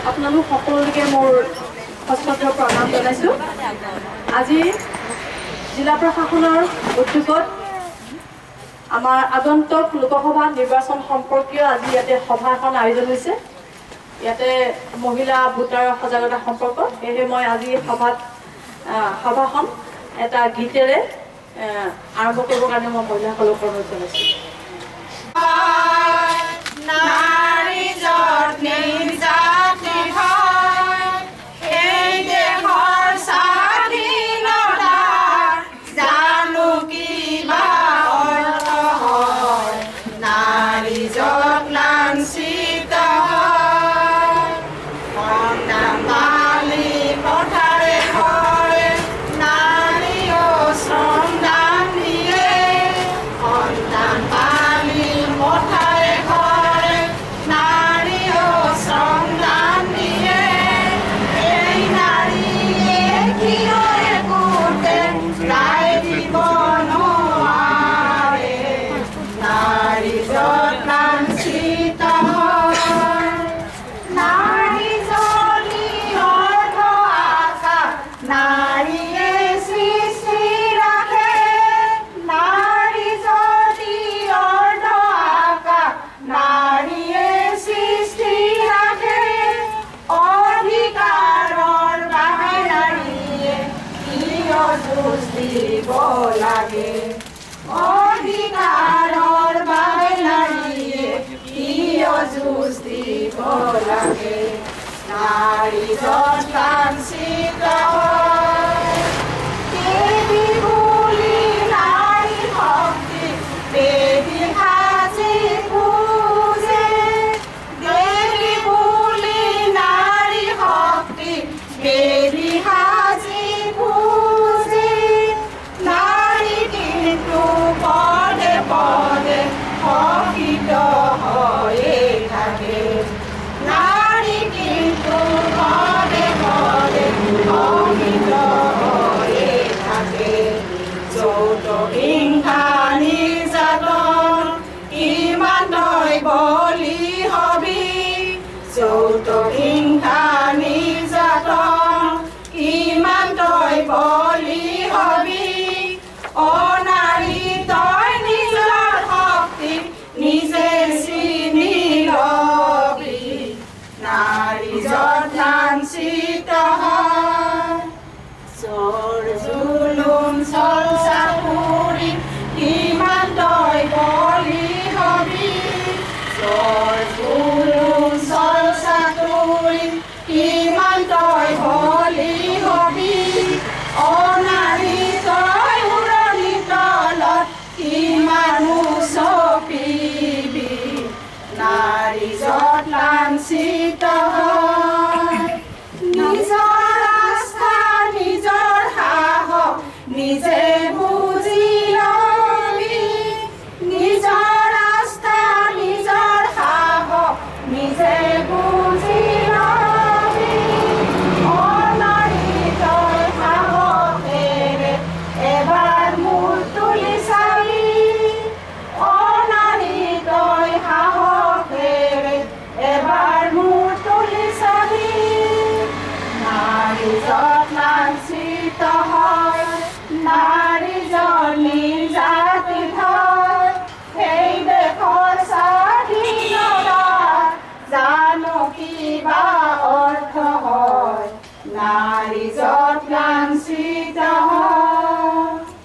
আপোনালোক সকলোকে মোৰ সশ্ৰদ্ধ প্ৰণাম জনাইছোঁ। আজি জিলা প্ৰশাসনৰ উদ্যোগত আমাৰ আগন্তুক লোকসভা নিৰ্বাচন সম্পৰ্কীয় আজি ইয়াতে সভা এখন আয়োজন হৈছে। ইয়াতে মহিলা ভোটাৰৰ সজাগতা সম্পৰ্কত সেয়েহে মই আজি সভাখন এটা গীতেৰে আৰম্ভ কৰিবৰ কাৰণে মই মহিলাসকলক অনুৰোধ জনাইছোঁ।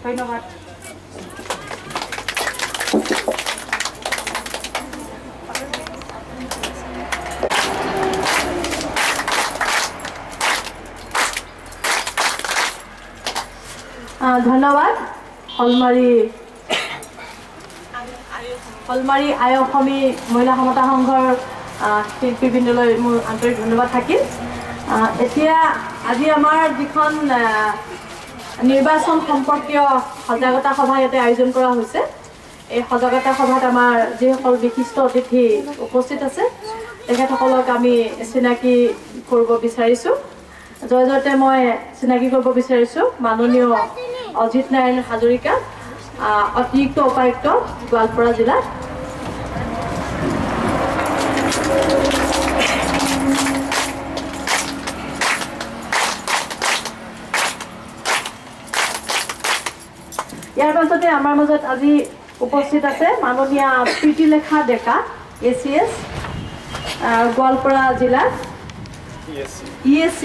ধন্যবাদ। ধন্যবাদ। শলমাৰী আই অসমী মহিলা সমতা সংঘৰ শিল্পীবৃন্দলৈ মোৰ আন্তৰিক ধন্যবাদ থাকিল। এতিয়া আজি আমাৰ যিখন নিৰ্বাচন সম্পৰ্কীয় সজাগতা সভা ইয়াতে আয়োজন কৰা হৈছে, এই সজাগতা সভাত আমাৰ যিসকল বিশিষ্ট অতিথি উপস্থিত আছে তেখেতসকলক আমি চিনাকি কৰিব বিচাৰিছোঁ। জয়তে মই চিনাকি কৰিব বিচাৰিছোঁ মাননীয় অজিত নাৰায়ণ হাজৰিকা, অতিৰিক্ত উপায়ুক্ত গোৱালপাৰা জিলা। পাছতে আমাৰ মাজত আজি উপস্থিত আছে মাননীয়া প্ৰীতিলেখা ডেকা ACS গোৱালপাৰা জিলাৰ ESC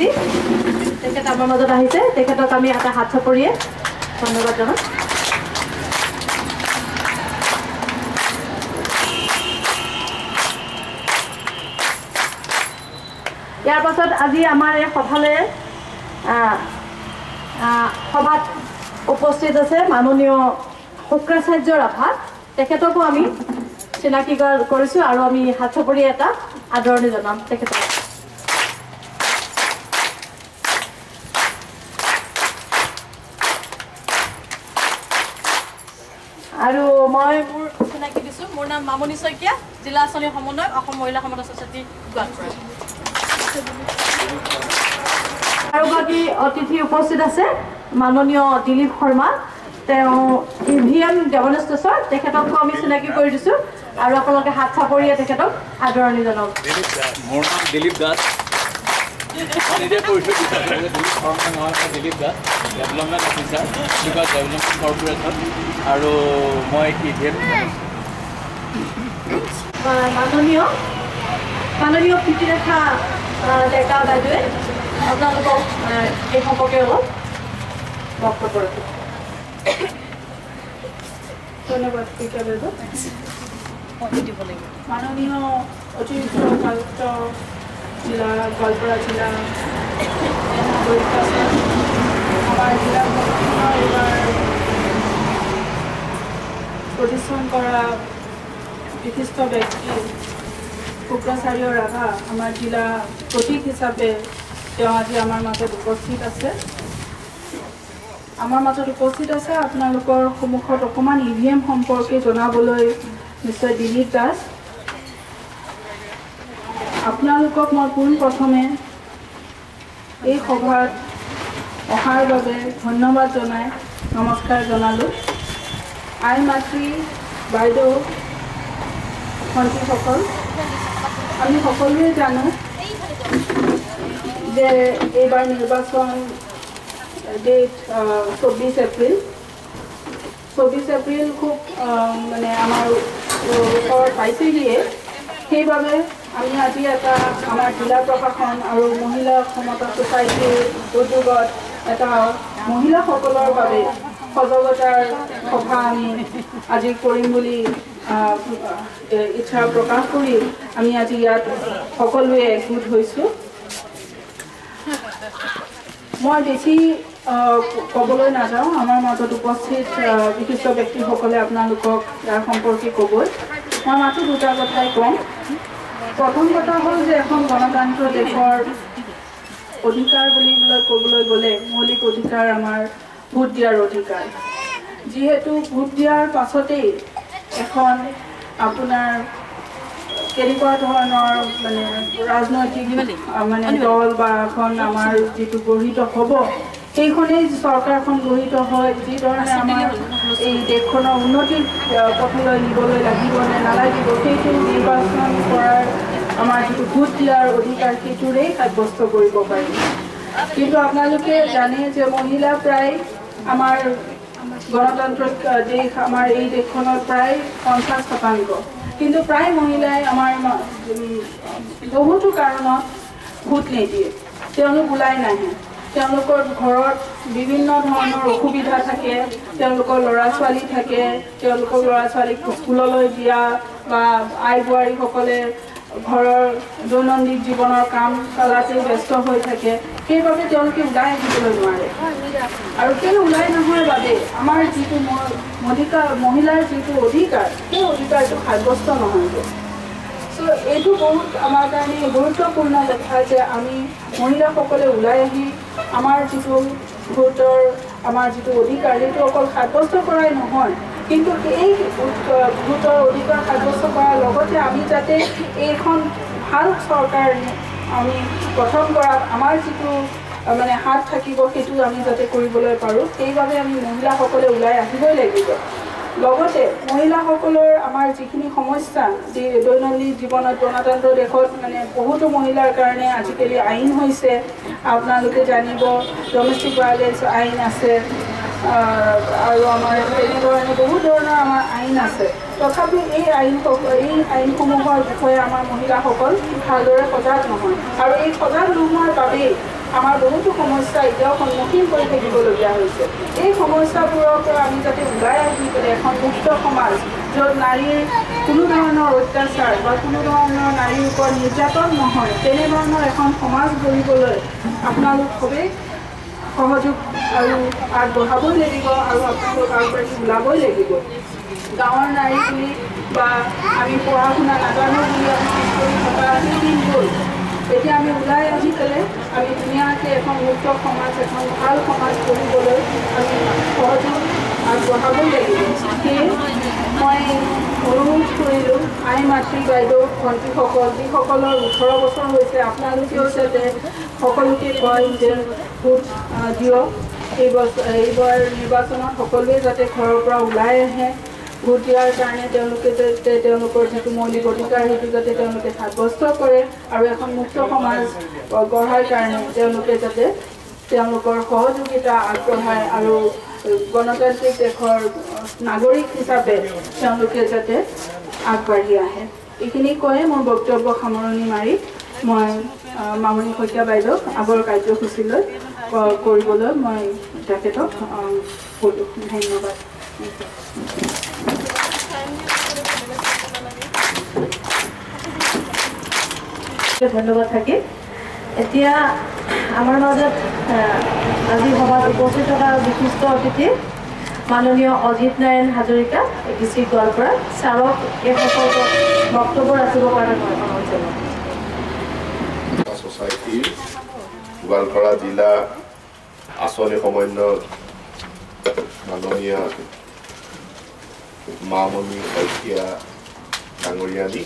তেখেত আমাৰ মাজত আহিছে তেখেতক আমি এটা হাত চাপৰিয়ে ধন্যবাদ জনাম ইয়াৰ পাছত আজি আমাৰ এই সভালৈ সভাত উপস্থিত আছে মাননীয় শুক্ৰাচাৰ্য ৰাভা তেখেতকো আমি চিনাকি কৰিছোঁ আৰু আমি হাত চাপৰি এটা আদৰণি জনাম তেখেতক আৰু মই মোৰ চিনাকি দিছোঁ মোৰ নাম মামনি শইকীয়া জিলা আঁচনি সমন্বয়ক অসম মহিলা সমাজ ছ'চাইটি গোৱালপাৰা আৰু বাকী অতিথি উপস্থিত আছে মাননীয় দিলীপ শৰ্মা তেওঁ EVM ডেমনষ্ট্ৰেশ্যন তেখেতকো আমি চিনাকি কৰি দিছোঁ আৰু আপোনালোকে হাত চাপৰিয়ে তেখেতক আদৰণি জনাওক মোৰ নাম দিলীপ দাস নিজে পৰিচয় দিলীপ শৰ্মা নহয় Dilip Das development officer development corporation আৰু মই EVM মাননীয় প্ৰীতিৰেখা ডেকা বাইদেৱে আপোনালোকক এই সম্পৰ্কে অলপ বক্তব্য ৰাখিব ধন্যবাদ স্পিকাৰ বাইদেউ মাননীয় অতিৰিক্ত উপায়ুক্ত জিলা গোৱালপাৰা জিলা আমাৰ জিলাখনৰ এইবাৰ প্ৰতিষ্ঠান কৰা বিশিষ্ট ব্যক্তি শুক্ৰাচাৰ্য ৰাভা আমাৰ জিলা প্ৰতীক হিচাপে তেওঁ আজি আমাৰ মাজত উপস্থিত আছে আপোনালোকৰ সন্মুখত অকণমান EVM সম্পৰ্কে জনাবলৈ নিশ্চয় দিলীপ দাস আপোনালোকক মই পোনপ্ৰথমে এই সভাত অহাৰ বাবে ধন্যবাদ জনাই নমস্কাৰ জনালোঁ আই মাতৃ বাইদেউ ভণ্টিসকল আমি সকলোৱে জানো যে এইবাৰ নিৰ্বাচন ডেট 24 এপ্ৰিল খুব মানে আমাৰ ওচৰত পাইছেহিয়ে সেইবাবে আমি আজি এটা আমাৰ জিলা প্ৰশাসন আৰু মহিলা সমতা ছ'চাইটিৰ উদ্যোগত এটা মহিলাসকলৰ বাবে সজাগতাৰ সভা আমি আজি কৰিম বুলি ইচ্ছা প্ৰকাশ কৰি আমি আজি ইয়াত সকলোৱে একগোট হৈছোঁ মই বেছি ক'বলৈ নাযাওঁ আমাৰ মাজত উপস্থিত বিশিষ্ট ব্যক্তিসকলে আপোনালোকক ইয়াৰ সম্পৰ্কে ক'বই মই মাত্ৰ দুটা কথাই ক'ম প্ৰথম কথা হ'ল যে এখন গণতন্ত্ৰ দেশৰ অধিকাৰ বুলিবলৈ ক'বলৈ গ'লে মৌলিক অধিকাৰ আমাৰ ভোট দিয়াৰ অধিকাৰ যিহেতু ভোট দিয়াৰ পাছতেই এখন আপোনাৰ কেনেকুৱা ধৰণৰ মানে ৰাজনৈতিক মানে দল বা এখন আমাৰ যিটো গঠিত হ'ব সেইখনেই চৰকাৰখন গঠিত হয় যি ধৰণে আমাৰ এই দেশখনৰ উন্নতিৰ পথলৈ নিবলৈ লাগিব নে নালাগিব সেইটো নিৰ্বাচন কৰাৰ আমাৰ যিটো ভোট দিয়াৰ অধিকাৰ সেইটোৰেই সাব্যস্ত কৰিব পাৰি কিন্তু আপোনালোকে জানে যে মহিলা প্ৰায় আমাৰ গণতান্ত্ৰিক দেশ আমাৰ এই দেশখনৰ প্ৰায় 50% কিন্তু প্ৰায় মহিলাই আমাৰ বহুতো কাৰণত ভোট নিদিয়ে তেওঁলোক ওলাই নাহে তেওঁলোকৰ ঘৰত বিভিন্ন ধৰণৰ অসুবিধা থাকে তেওঁলোকৰ ল'ৰা ছোৱালী থাকে তেওঁলোকৰ ল'ৰা ছোৱালীক স্কুললৈ দিয়া বা আই বোৱাৰীসকলে ঘৰৰ দৈনন্দিন জীৱনৰ কাম চলাতে ব্যস্ত হৈ থাকে সেইবাবে তেওঁলোকে ওলাই আহিবলৈ নোৱাৰে আৰু সেই ওলাই নোহোৱাৰ বাবে আমাৰ যিটো মহিলাৰ যিটো অধিকাৰ সেই অধিকাৰটো সাব্যস্ত নহয়গৈ চ' এইটো বহুত আমাৰ কাৰণে গুৰুত্বপূৰ্ণ কথা যে আমি মহিলাসকলে ওলাই আহি আমাৰ যিটো ভোটৰ আমাৰ যিটো অধিকাৰ সেইটো অকল সাব্যস্ত কৰাই নহয় কিন্তু এই ভোটৰ অধিকাৰ সাব্যস্ত কৰাৰ লগতে আমি যাতে এইখন ভাল চৰকাৰ আমি গঠন কৰাত আমাৰ যিটো মানে হাত থাকিব সেইটো আমি যাতে কৰিবলৈ পাৰোঁ সেইবাবে আমি মহিলাসকলে ওলাই আহিবই লাগিব লগতে মহিলাসকলৰ আমাৰ যিখিনি সমস্যা যি দৈনন্দিন জীৱনত গণতন্ত্ৰ দেশত মানে বহুতো মহিলাৰ কাৰণে আজিকালি আইন হৈছে আপোনালোকে জানিব ডমেষ্টিক ভায়োলেন্স আইন আছে আৰু আমাৰ তেনেধৰণে বহু ধৰণৰ আমাৰ আইন আছে তথাপি এই আইনসমূহৰ বিষয়ে আমাৰ মহিলাসকল ভালদৰে সজাগ নহয় আৰু এই সজাগ নোহোৱাৰ বাবেই আমাৰ বহুতো সমস্যা এতিয়াও সন্মুখীন কৰি থাকিবলগীয়া হৈছে এই সমস্যাবোৰৰ পৰা আমি যাতে ওলাই আহি পেলাই এখন মুক্ত সমাজ য'ত নাৰীৰ কোনো ধৰণৰ অত্যাচাৰ বা কোনো ধৰণৰ নাৰীৰ ওপৰত নিৰ্যাতন নহয় তেনেধৰণৰ এখন সমাজ গঢ়িবলৈ আপোনালোক সবেই সহযোগ আৰু আগবঢ়াবই লাগিব আৰু আপোনালোক আগবাঢ়ি ওলাবই লাগিব গাঁৱৰ নাৰী বুলি বা আমি পঢ়া শুনা নাজানো বুলি আমি পিছ কৰি থকা সেই দিনবোৰ এতিয়া আমি ওলাই আহি পেলাই আমি ধুনীয়াকৈ এখন মুক্ত সমাজ এখন ভাল সমাজ গঢ়িবলৈ আমি সহযোগ আগবঢ়াবই লাগিব সেয়ে মই অনুৰোধ কৰিলোঁ আই মাতৃ বাইদেউ ভণ্টিসকল যিসকলৰ 18 বছৰ হৈছে আপোনালোকেও যাতে সকলোকে কয় যে ভোট দিয়ক এইবাৰ নিৰ্বাচনত সকলোৱে যাতে ঘৰৰ পৰা ওলাই আহে ভোট দিয়াৰ কাৰণে তেওঁলোকে যাতে তেওঁলোকৰ যিটো মৌলিক অধিকাৰ সেইটো যাতে তেওঁলোকে সাব্যস্ত কৰে আৰু এখন মুক্ত সমাজ গঢ়াৰ কাৰণে তেওঁলোকে যাতে তেওঁলোকৰ সহযোগিতা আগবঢ়ায় আৰু গণতান্ত্ৰিক দেশৰ নাগৰিক হিচাপে তেওঁলোকে যাতে আগবাঢ়ি আহে এইখিনি কৈয়ে মোৰ বক্তব্য সামৰণি মাৰি মই মামণি শইকীয়া বাইদেউক আগৰ কাৰ্যসূচীলৈ কৰিবলৈ মই তেখেতক ক'লোঁ ধন্যবাদ ধন্যবাদ থাকিল এতিয়া আমাৰ মাজত আজি সভাত উপস্থিত থকা বিশিষ্ট অতিথি মাননীয় অজিত নাৰায়ণ হাজৰিকা ডিচি গোৱালপাৰা ছাৰক এই সম্পৰ্কত বক্তব্য ৰাখিবৰ কাৰণে মই অনুৰোধ জনাওঁ ছ'চাইটি গোৱালপাৰা জিলা আঁচনি সমন্বয়ক মাননীয় মামণি শইকীয়া ডাঙৰীয়ানী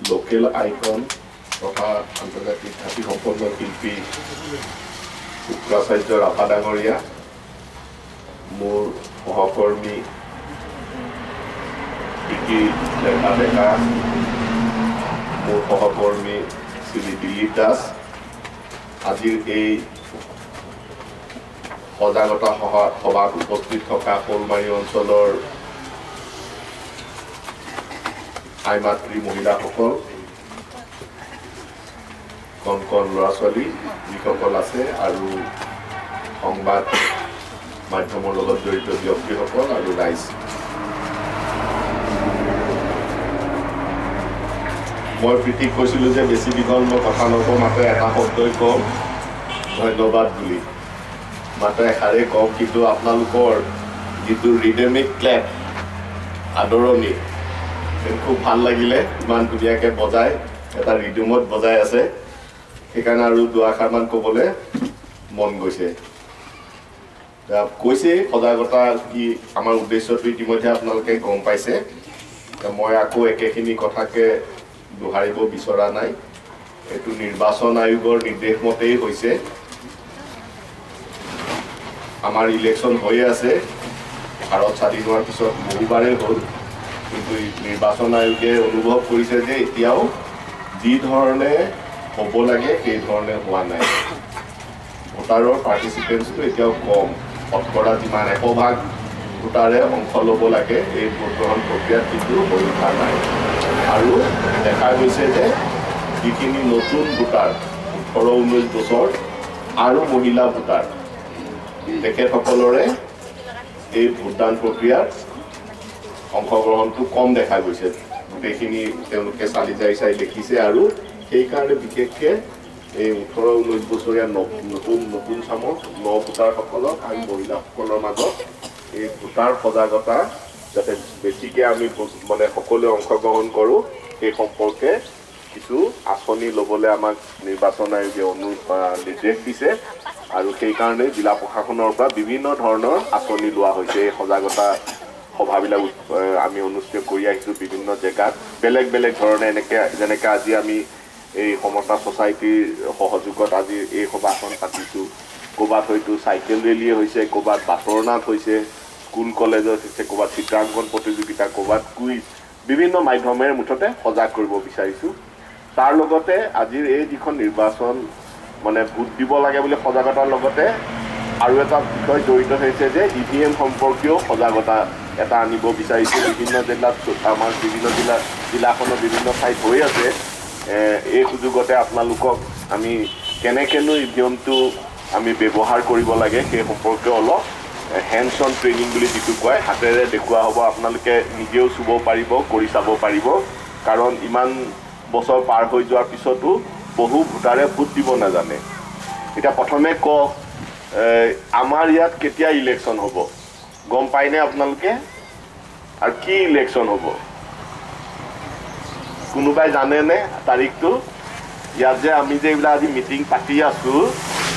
লোকেল আইকন তথা আন্তৰ্জাতিক খ্যাতি সম্পন্ন শিল্পী শুক্ৰাচাৰ্য ৰাভা ডাঙৰীয়া মোৰ সহকৰ্মী ডেকা ডেকা মোৰ সহকৰ্মী শ্ৰী দিলীপ দাস আজিৰ এই সজাগতা সভাত উপস্থিত থকা শ'লমাৰী অঞ্চলৰ আই মাতৃ মহিলাসকল কণ কণ ল'ৰা ছোৱালী যিসকল আছে আৰু সংবাদ মাধ্যমৰ লগত জড়িত ব্যক্তিসকল আৰু ৰাইজ মই প্ৰীতিক কৈছিলোঁ যে বেছি দীঘল মই কথা নকওঁ মাত্ৰ এটা শব্দই ক'ম ধন্যবাদ বুলি মাত্ৰ এষাৰেই ক'ম কিন্তু আপোনালোকৰ যিটো ৰিডেমিক ক্লেপ আদৰণি খুব ভাল লাগিলে ইমান ধুনীয়াকৈ বজাই এটা ৰিডিমত বজাই আছে সেইকাৰণে আৰু দুআষাৰমান ক'বলৈ মন গৈছে কৈছে সজাগতা কি আমাৰ উদ্দেশ্যটো ইতিমধ্যে আপোনালোকে গম পাইছে মই আকৌ একেখিনি কথাকে দোহাৰিব বিচৰা নাই এইটো নিৰ্বাচন আয়োগৰ নিৰ্দেশ মতেই হৈছে আমাৰ ইলেকশ্যন হৈয়ে আছে ভাৰত স্বাধীন হোৱাৰ পিছত বহুবাৰেই হ'ল কিন্তু নিৰ্বাচন আয়োগে অনুভৱ কৰিছে যে এতিয়াও যি ধৰণে হ'ব লাগে সেই ধৰণে হোৱা নাই ভোটাৰৰ পাৰ্টিচিপেঞ্চটো এতিয়াও কম শতকৰা যিমান 100% ভোটাৰে অংশ ল'ব লাগে এই ভোট গ্ৰহণ প্ৰক্ৰিয়াত কিন্তু হৈ উঠা নাই আৰু দেখা গৈছে যে যিখিনি নতুন ভোটাৰ 18-19 বছৰ আৰু মহিলা ভোটাৰ তেখেতসকলৰে এই ভোটদান প্ৰক্ৰিয়াত অংশগ্ৰহণটো কম দেখা গৈছে গোটেইখিনি তেওঁলোকে চালি চাই দেখিছে আৰু সেইকাৰণে বিশেষকৈ এই 18-19 বছৰীয়া নতুন চামৰ ভোটাৰসকলক আৰু মহিলাসকলৰ মাজত এই ভোটাৰ সজাগতা যাতে বেছিকৈ আমি মানে সকলোৱে অংশগ্ৰহণ কৰোঁ সেই সম্পৰ্কে কিছু আঁচনি ল'বলৈ আমাক নিৰ্বাচন আয়োগে নিৰ্দেশ দিছে আৰু সেইকাৰণে জিলা প্ৰশাসনৰ পৰা বিভিন্ন ধৰণৰ আঁচনি লোৱা হৈছে এই সজাগতা সভাবিলাক আমি অনুষ্ঠিত কৰি আহিছোঁ বিভিন্ন জেগাত বেলেগ বেলেগ ধৰণে যেনেকৈ আজি আমি এই সমতা ছ'চাইটিৰ সহযোগত আজি এই সভাখন পাতিছোঁ ক'ৰবাত হয়তো চাইকেল ৰেলীয়ে হৈছে ক'ৰবাত বাটৰ নাট হৈছে স্কুল কলেজত হৈছে ক'ৰবাত চিত্ৰাংকন প্ৰতিযোগিতা ক'ৰবাত কুইজ বিভিন্ন মাধ্যমেৰে মুঠতে সজাগ কৰিব বিচাৰিছোঁ তাৰ লগতে আজিৰ এই যিখন নিৰ্বাচন মানে ভোট দিব লাগে বুলি সজাগতাৰ লগতে আৰু এটা বিষয় জড়িত হৈছে যে EVM সম্পৰ্কীয় সজাগতা এটা আনিব বিচাৰিছে বিভিন্ন জিলাত আমাৰ বিভিন্ন জিলাখনৰ বিভিন্ন ঠাইত হৈ আছে এই সুযোগতে আপোনালোকক আমি কেনেকেনো EVMটো আমি ব্যৱহাৰ কৰিব লাগে সেই সম্পৰ্কে অলপ হেণ্ডছ অন ট্ৰেইনিং বুলি যিটো কয় হাতেৰে দেখুওৱা হ'ব আপোনালোকে নিজেও চুব পাৰিব কৰি চাব পাৰিব কাৰণ ইমান বছৰ পাৰ হৈ যোৱাৰ পিছতো বহু ভোটাৰে ভোট দিব নাজানে এতিয়া প্ৰথমে কওক আমাৰ ইয়াত কেতিয়া ইলেকশ্যন হ'ব গম পায়নে আপোনালোকে আৰু কি ইলেকশ্যন হ'ব কোনোবাই জানেনে তাৰিখটো ইয়াত যে আমি যে এইবিলাক আজি মিটিং পাতি আছোঁ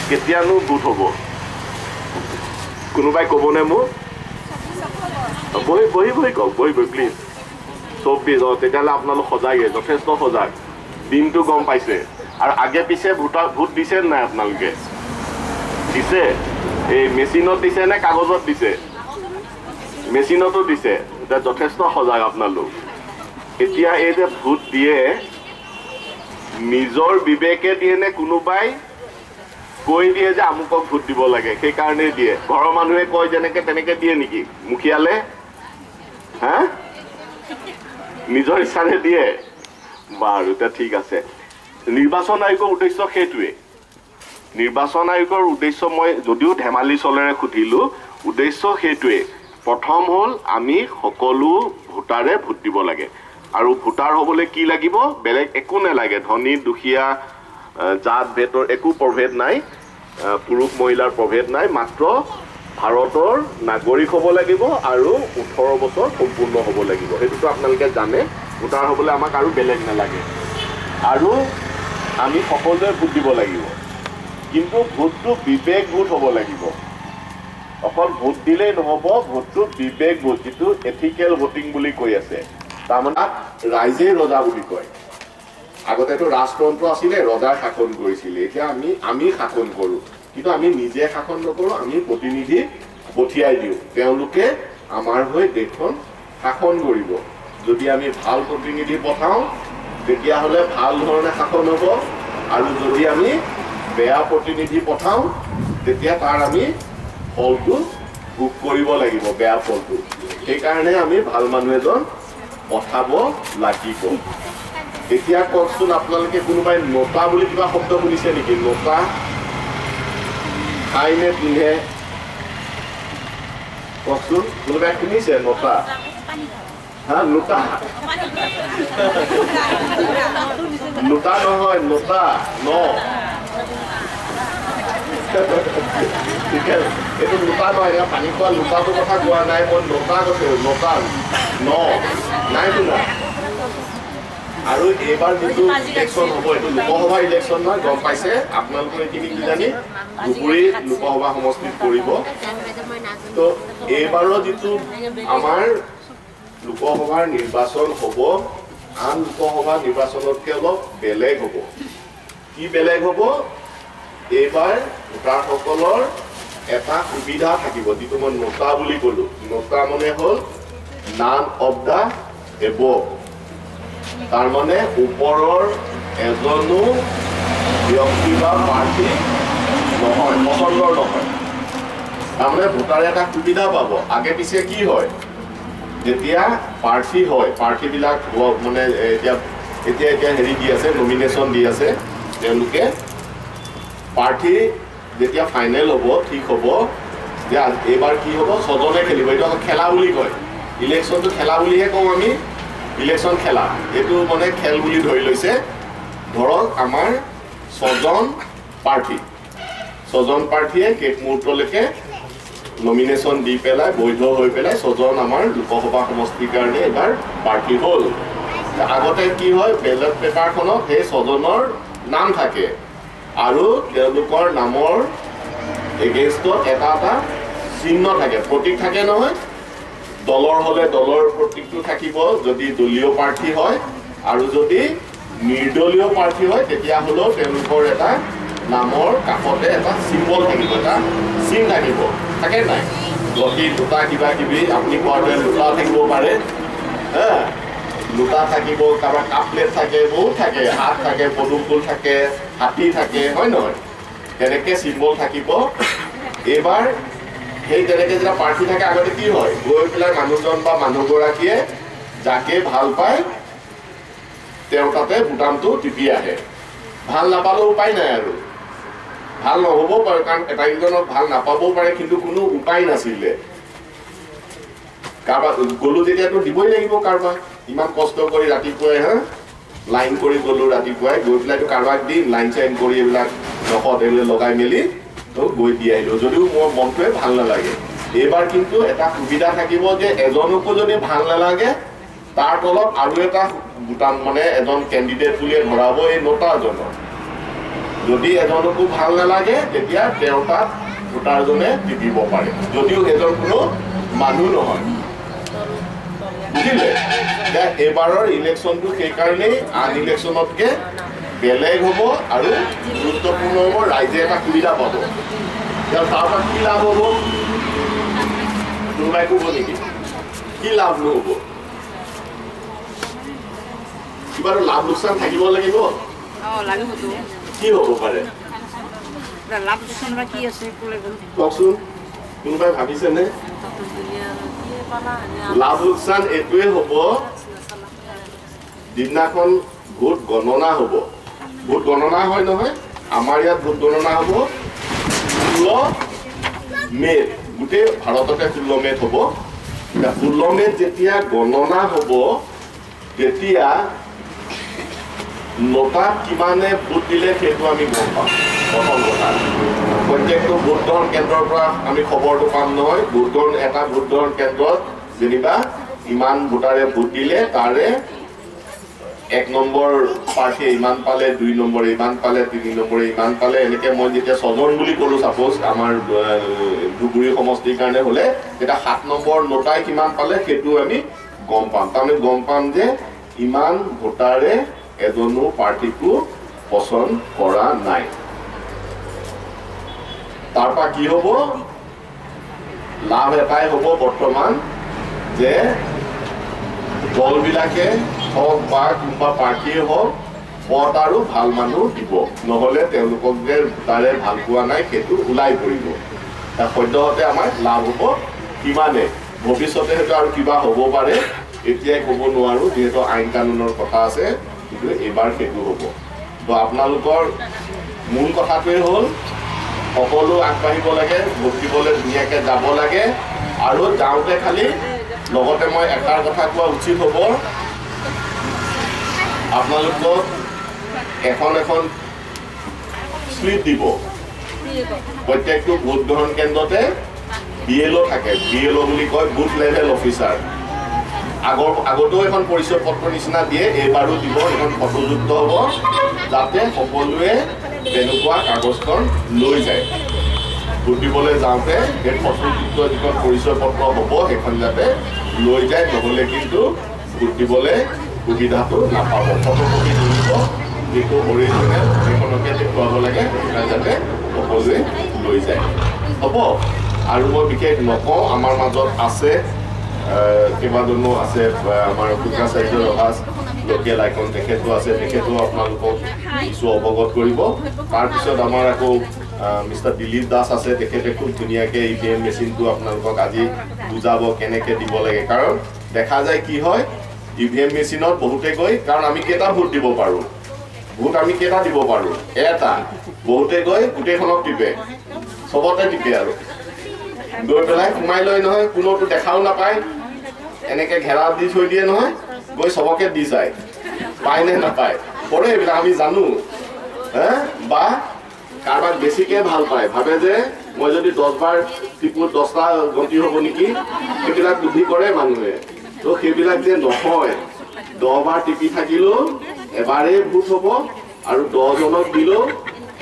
কেতিয়ানো ভোট হ'ব কোনোবাই ক'বনে মোক বহি কওক বহি প্লিজ 24 তেতিয়াহ'লে আপোনালোক সজাগে যথেষ্ট সজাগ দিনটো গম পাইছে আৰু আগে পিছে ভোট দিছে নাই আপোনালোকে দিছে এই মেচিনত দিছে নে কাগজত দিছে মেচিনতো দিছে এতিয়া যথেষ্ট সজাগ আপোনালোক এতিয়া এই যে ভোট দিয়ে নিজৰ বিবেকে দিয়ে নে কোনোবাই কৈ দিয়ে যে আমুকক ভোট দিব লাগে সেইকাৰণে দিয়ে ঘৰৰ মানুহে কয় যেনেকে তেনেকে দিয়ে নেকি মুখিয়ালে হা নিজৰ ইচ্ছাৰে দিয়ে বাৰু এতিয়া ঠিক আছে নিৰ্বাচন আয়োগৰ উদ্দেশ্য সেইটোৱে নিৰ্বাচন আয়োগৰ উদ্দেশ্য মই যদিও ধেমালি চলেৰে সুধিলোঁ উদ্দেশ্য সেইটোৱে প্ৰথম হ'ল আমি সকলো ভোটাৰে ভোট দিব লাগে আৰু ভোটাৰ হ'বলৈ কি লাগিব বেলেগ একো নালাগে ধনী দুখীয়া জাত ভেদৰ একো প্ৰভেদ নাই পুৰুষ মহিলাৰ প্ৰভেদ নাই মাত্ৰ ভাৰতৰ নাগৰিক হ'ব লাগিব আৰু 18 বছৰ সম্পূৰ্ণ হ'ব লাগিব সেইটোতো আপোনালোকে জানে ভোটাৰ হ'বলৈ আমাক আৰু বেলেগ নালাগে আৰু আমি সকলোৱে ভোট দিব লাগিব কিন্তু ভোটটো বিবেক ভোট হ'ব লাগিব অকল ভোট দিলেই নহ'ব ভোটটো বিবেক ভোট যিটো এথিকেল ভোটিং বুলি কৈ আছে তাৰমানে ৰাইজে ৰজা বুলি কয় আগতেতো ৰাজতন্ত্ৰ আছিলে ৰজাৰ শাসন কৰিছিলে এতিয়া আমি শাসন কৰোঁ কিন্তু আমি নিজে শাসন নকৰোঁ আমি প্ৰতিনিধি পঠিয়াই দিওঁ তেওঁলোকে আমাৰ হৈ দেশখন শাসন কৰিব যদি আমি ভাল প্ৰতিনিধি পঠাওঁ তেতিয়াহ'লে ভাল ধৰণে শাসন হ'ব আৰু যদি আমি বেয়া প্ৰতিনিধি পঠাওঁ তেতিয়া তাৰ আমি ফলটো ভোগ কৰিব লাগিব বেয়া ফলটো সেইকাৰণে আমি ভাল মানুহ এজন পঠাব লাগিব এতিয়া কওকচোন আপোনালোকে কোনোবাই নটা বুলি কিবা শব্দ শুনিছে নেকি নটা খাই নে পিন্ধে কওকচোন কোনোবাই শুনিছে নটা হা নোটা নোটা নহয় নটা ন ঠিক আছে এইটো লোটা নহয় পানী খোৱা লোটাটোৰ কথা কোৱা নাই মই নটা কৈছোঁ নটা ন নাই শুনা আৰু এইবাৰ যিটো ইলেকশ্যন হ'ব এইটো লোকসভা ইলেকশ্যন নহয় গম পাইছে আপোনালোকে এইখিনি কিজানি ধুবুৰী লোকসভা সমষ্টিত কৰিব তো এইবাৰৰ যিটো আমাৰ লোকসভাৰ নিৰ্বাচন হ'ব আন লোকসভা নিৰ্বাচনতকৈ অলপ বেলেগ হ'ব কি বেলেগ হ'ব এইবাৰ ভোটাৰসকলৰ এটা সুবিধা থাকিব যিটো মই নোটা বুলি ক'লোঁ নোটা মানে হ'ল নান অফ দ্য এব তাৰমানে ওপৰৰ এজনো ব্যক্তি বা প্ৰাৰ্থী নহয় পচন্দৰ নহয় তাৰমানে ভোটাৰে এটা সুবিধা পাব আগে পিছে কি হয় যেতিয়া প্ৰাৰ্থী হয় প্ৰাৰ্থীবিলাক মানে এতিয়া হেৰি দি আছে নমিনেশ্যন দি আছে তেওঁলোকে প্ৰাৰ্থী যেতিয়া ফাইনেল হ'ব ঠিক হ'ব যে এইবাৰ কি হ'ব ছজনে খেলিব এইটো খেলা বুলি কয় ইলেকশ্যনটো খেলা বুলিহে কওঁ আমি ইলেকশ্যন খেলা এইটো মানে খেল বুলি ধৰি লৈছে ধৰক আমাৰ ছজন প্ৰাৰ্থীয়ে শেষ মুহূৰ্তলৈকে নমিনেশ্যন দি পেলাই বৈধ হৈ পেলাই ছজন আমাৰ লোকসভা সমষ্টিৰ কাৰণে এইবাৰ প্ৰাৰ্থী হ'ল আগতে কি হয় বেলট পেপাৰখনত সেই ছজনৰ নাম থাকে আৰু তেওঁলোকৰ নামৰ এগেইনষ্টত এটা এটা চিহ্ন থাকে প্ৰতীক থাকে নহয় দলৰ হ'লে দলৰ প্ৰতীকটো থাকিব যদি দলীয় প্ৰাৰ্থী হয় আৰু যদি নিৰ্দলীয় প্ৰাৰ্থী হয় তেতিয়াহ'লেও তেওঁলোকৰ এটা নামৰ কাষতে এটা চিম্বল থাকিব এটা চিন থাকিব থাকে নাই লতি লোটা কিবা কিবি আপুনি কোৱাটোৱে লোটা থাকিব পাৰে হা লোটা থাকিব কাৰোবাৰ কাপ প্লেট থাকে বহুত থাকে হাত থাকে পদুম ফুল থাকে হাতী থাকে হয় নহয় তেনেকে চিম্বল থাকিব এবাৰ সেই তেনেকে যেতিয়া প্ৰাৰ্থী থাকে আগতে কি হয় গৈ পেলাই মানুহজন বা মানুহগৰাকীয়ে যাকে ভাল পায় তেওঁ তাতে বুটামটো টিপি আহে ভাল নাপালেও উপায় নাই আৰু ভাল নহ'বও পাৰে কাৰণ এটাইজনক ভাল নাপাবও পাৰে কিন্তু কোনো উপায় নাছিলে কাৰোবাক গ'লো যেতিয়াতো দিবই লাগিব কাৰোবাক ইমান কষ্ট কৰি ৰাতিপুৱাই লাইন কৰি গ'লো ৰাতিপুৱাই গৈ পেলাইতো কাৰোবাক দি লাইন চাইন কৰি এইবিলাক নখত এইবিলাক লগাই মেলি তো গৈ দি আহিলোঁ যদিও মোৰ মনটোৱে ভাল নালাগে এইবাৰ কিন্তু এটা সুবিধা থাকিব যে এজনকো যদি ভাল নালাগে তাৰ তলত আৰু এটা বুটাম মানে এজন কেণ্ডিডেট বুলিয়ে ধৰাব এই নটাজনৰ যদি এজনকো ভাল নালাগে তেতিয়া তেওঁ তাত ভোটাৰজনে টিপিব পাৰে যদিও এজন কোনো মানুহ নহয় বুজিলে এইবাৰৰ ইলেকশ্যনটো সেইকাৰণেই আন ইলেকশ্যনতকৈ বেলেগ হ'ব আৰু গুৰুত্বপূৰ্ণ হ'ব ৰাইজে এটা সুবিধা পাব তাৰপৰা কি লাভ হ'ব কোনোবাই ক'ব নেকি কি লাভ নহ'ব কিবা লাভ লোকচান থাকিব লাগিব কি হ'ব পাৰে লাভ লোকচান বা কি আছে কওকচোন কোনোবাই ভাবিছেনে লাভ লোকচান এইটোৱে হ'ব যিদিনাখন ভোট গণনা হ'ব ভোট গণনা হয় নহয় আমাৰ ইয়াত ভোট গণনা হ'ব 16 মে'ত গোটেই ভাৰততে 16 মে'ত হ'ব 16 মে'ত যেতিয়া গণনা হ'ব তেতিয়া নটাত কিমানে ভোট দিলে সেইটো আমি গম পাম প্ৰথম কথা প্ৰত্যেকটো ভোট গ্ৰহণ কেন্দ্ৰৰ পৰা আমি খবৰটো পাম নহয় ভোট গ্ৰহণ এটা ভোট গ্ৰহণ কেন্দ্ৰত যেনিবা ইমান ভোটাৰে ভোট দিলে তাৰে 1 নম্বৰ প্ৰাৰ্থীয়ে ইমান পালে 2 নম্বৰে ইমান পালে 3 নম্বৰে ইমান পালে এনেকৈ মই যেতিয়া 6 জন বুলি ক'লোঁ ছাপ'জ আমাৰ ধুবুৰী সমষ্টিৰ কাৰণে হ'লে তেতিয়া 7 নম্বৰ নটাই কিমান পালে সেইটো আমি গম পাম তাৰমানে গম পাম যে ইমান ভোটাৰে এজনো প্ৰাৰ্থীকো পচন্দ কৰা নাই তাৰপৰা কি হ'ব লাভ এটাই হ'ব বৰ্তমান যে দলবিলাকে হওক বা কোনোবা প্ৰাৰ্থীয়ে হওক পদ আৰু ভাল মানুহ দিব নহ'লে তেওঁলোকক যে ভোটাৰে ভাল পোৱা নাই সেইটো ওলাই পৰিব সদ্যহতে আমাৰ লাভ হ'ব কিমানে ভৱিষ্যতে সেইটো আৰু কিবা হ'ব পাৰে এতিয়াই ক'ব নোৱাৰোঁ যিহেতু আইন কানুনৰ কথা আছে কিন্তু এইবাৰ সেইটো হ'ব তো আপোনালোকৰ মূল কথাটোৱে হ'ল সকলো আগবাঢ়িব লাগে ভোট দিবলৈ ধুনীয়াকৈ যাব লাগে আৰু যাওঁতে খালি লগতে মই এটাৰ কথা কোৱা উচিত হ'ব আপোনালোকক এখন স্লিপ দিব প্ৰত্যেকটো ভোট গ্ৰহণ কেন্দ্ৰতে BLO থাকে BLO বুলি কয় বুথ লেভেল অফিচাৰ আগতেও এখন পৰিচয় পত্ৰ নিচিনা দিয়ে এইবাৰো দিব এখন ফটোযুক্ত হ'ব যাতে সকলোৱে তেনেকুৱা কাগজখন লৈ যায় ভোট দিবলৈ যাওঁতে সেই ফটোযুক্ত যিখন পৰিচয় পত্ৰ হ'ব সেইখন যাতে লৈ যায় নহ'লে কিন্তু ভোট দিবলৈ সুবিধাটো নাপাব ফটোকপি দিব যিটো অৰিজিনেল সেইখনকে দেখুৱাব লাগে সেইখন যাতে সকলোৱে লৈ যায় হ'ব আৰু মই বিশেষ নকওঁ আমাৰ মাজত আছে কেইবাজনো আছে আমাৰ শুক্ৰাচাৰ্য ৰহাজ লোকেল আইকন তেখেতো আছে তেখেতো আপোনালোকক কিছু অৱগত কৰিব তাৰপিছত আমাৰ আকৌ মিষ্টাৰ দিলীপ দাস আছে তেখেতে খুব ধুনীয়াকৈ EVM মেচিনটো আপোনালোকক আজি বুজাব কেনেকৈ দিব লাগে কাৰণ দেখা যায় কি হয় EVM মেচিনত বহুতে গৈ কাৰণ আমি কেইটা ভোট দিব পাৰোঁ ভোট আমি কেইটা দিব পাৰোঁ এটা বহুতে গৈ গোটেইখনক টিপে চবতে টিপে আৰু গৈ পেলাই সোমাই লয় নহয় কোনোটো দেখাও নাপায় এনেকৈ ঘেৰা দি থৈ দিয়ে নহয় গৈ চবকে দি যায় পায় নে নাপায় পৰে এইবিলাক আমি জানো বা কাৰোবাক বেছিকৈ ভাল পায় ভাবে যে মই যদি 10 বাৰ টিপু 10টা গন্তি হ'ব নেকি সেইবিলাক বুদ্ধি কৰে মানুহে তো সেইবিলাক যে নহয় 10 বাৰ টিপি থাকিলেও এবাৰেই ভোট হ'ব আৰু 10 জনক দিলেও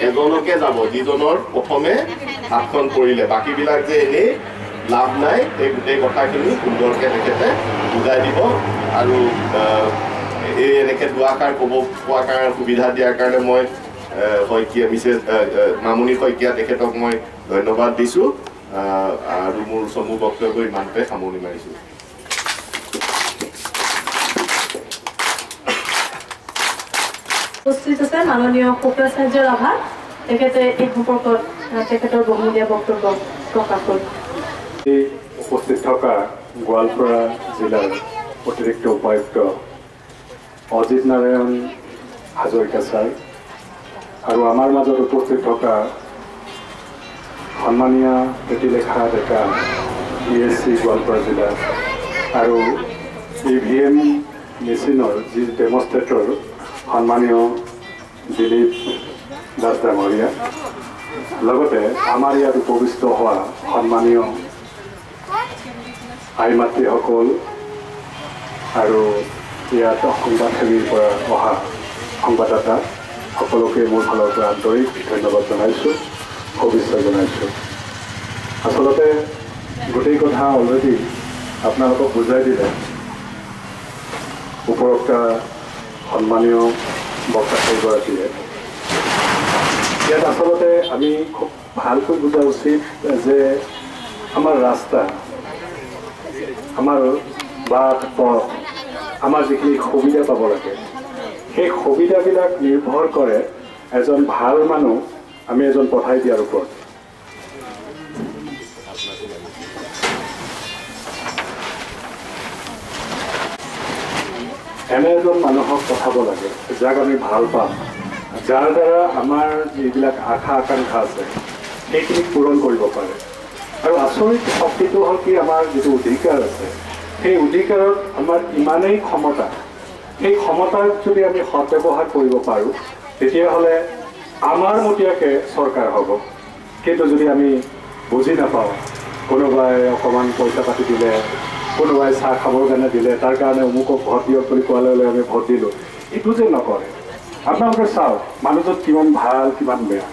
এজনকে যাব যিজনৰ প্ৰথমে হাতখন পৰিলে বাকীবিলাক যে এনেই লাভ নাই এই গোটেই কথাখিনি সুন্দৰকৈ তেখেতে বুজাই দিব আৰু এই এনেকৈ দুআষাৰ ক'ব পোৱাৰ কাৰণে সুবিধা দিয়াৰ কাৰণে মই শইকীয়া মিছেছ মামনি শইকীয়া তেখেতক মই ধন্যবাদ দিছোঁ আৰু মোৰ চমু বক্তব্য ইমানতে সামৰণি মাৰিছোঁ উপস্থিত আছে মাননীয় শুক্ৰাচাৰ্য ৰাভা তেখেতে এই সম্পৰ্কত তেখেতৰ বহুমূলীয়া বক্তব্য প্ৰকাশ কৰিব। উপস্থিত থকা গোৱালপাৰা জিলাৰ অতিৰিক্ত উপায়ুক্ত অজিত নাৰায়ণ হাজৰিকা ছাৰ আৰু আমাৰ মাজত উপস্থিত থকা সন্মানীয় প্ৰীতিলেখা ডেকা ESC গোৱালপাৰা জিলা আৰু EVM মেচিনৰ যি ডেমনষ্ট্ৰেটৰ সন্মানীয় দিলীপ দাস ডাঙৰীয়া, লগতে আমাৰ ইয়াত উপবিষ্ট হোৱা সন্মানীয় আই মাতৃসকল আৰু ইয়াত সংবাদসেৱীৰ পৰা অহা সংবাদদাতা সকলোকে মোৰ ফালৰ পৰা আন্তৰিক ধন্যবাদ জনাইছোঁ, শুভেচ্ছা জনাইছোঁ। আচলতে গোটেই কথা অলৰেডি আপোনালোকক বুজাই দিলে উপৰোক্ত সন্মানীয় বক্তাকেইগৰাকীয়ে। ইয়াত আচলতে আমি খুব ভালকৈ বুজা উচিত যে আমাৰ ৰাস্তা, আমাৰ বাট পথ, আমাৰ যিখিনি সুবিধা পাব লাগে সেই সুবিধাবিলাক নিৰ্ভৰ কৰে এজন ভাল মানুহ আমি এজন পঠাই দিয়াৰ ওপৰত। এনে এজন মানুহক পঠাব লাগে যাক আমি ভাল পাম, যাৰ দ্বাৰা আমাৰ যিবিলাক আশা আকাংক্ষা আছে সেইখিনিক পূৰণ কৰিব পাৰে। আৰু আচৰিত শক্তিটো হ'ল কি, আমাৰ যিটো অধিকাৰ আছে সেই অধিকাৰত আমাৰ ইমানেই ক্ষমতা, সেই ক্ষমতাক যদি আমি সৎব্যৱহাৰ কৰিব পাৰোঁ তেতিয়াহ'লে আমাৰ মতীয়াকৈ চৰকাৰ হ'ব। কিন্তু যদি আমি বুজি নাপাওঁ, কোনোবাই অকণমান পইচা পাতি দিলে, কোনোবাই চাহ খাবৰ কাৰণে দিলে, তাৰ কাৰণে অমুকক ভোট দিয়ক বুলি কোৱাৰ লগে লগে আমি ভোট দিলোঁ, এইটো যে নকৰে। আপোনালোকে চাওক মানুহজন কিমান ভাল কিমান বেয়া।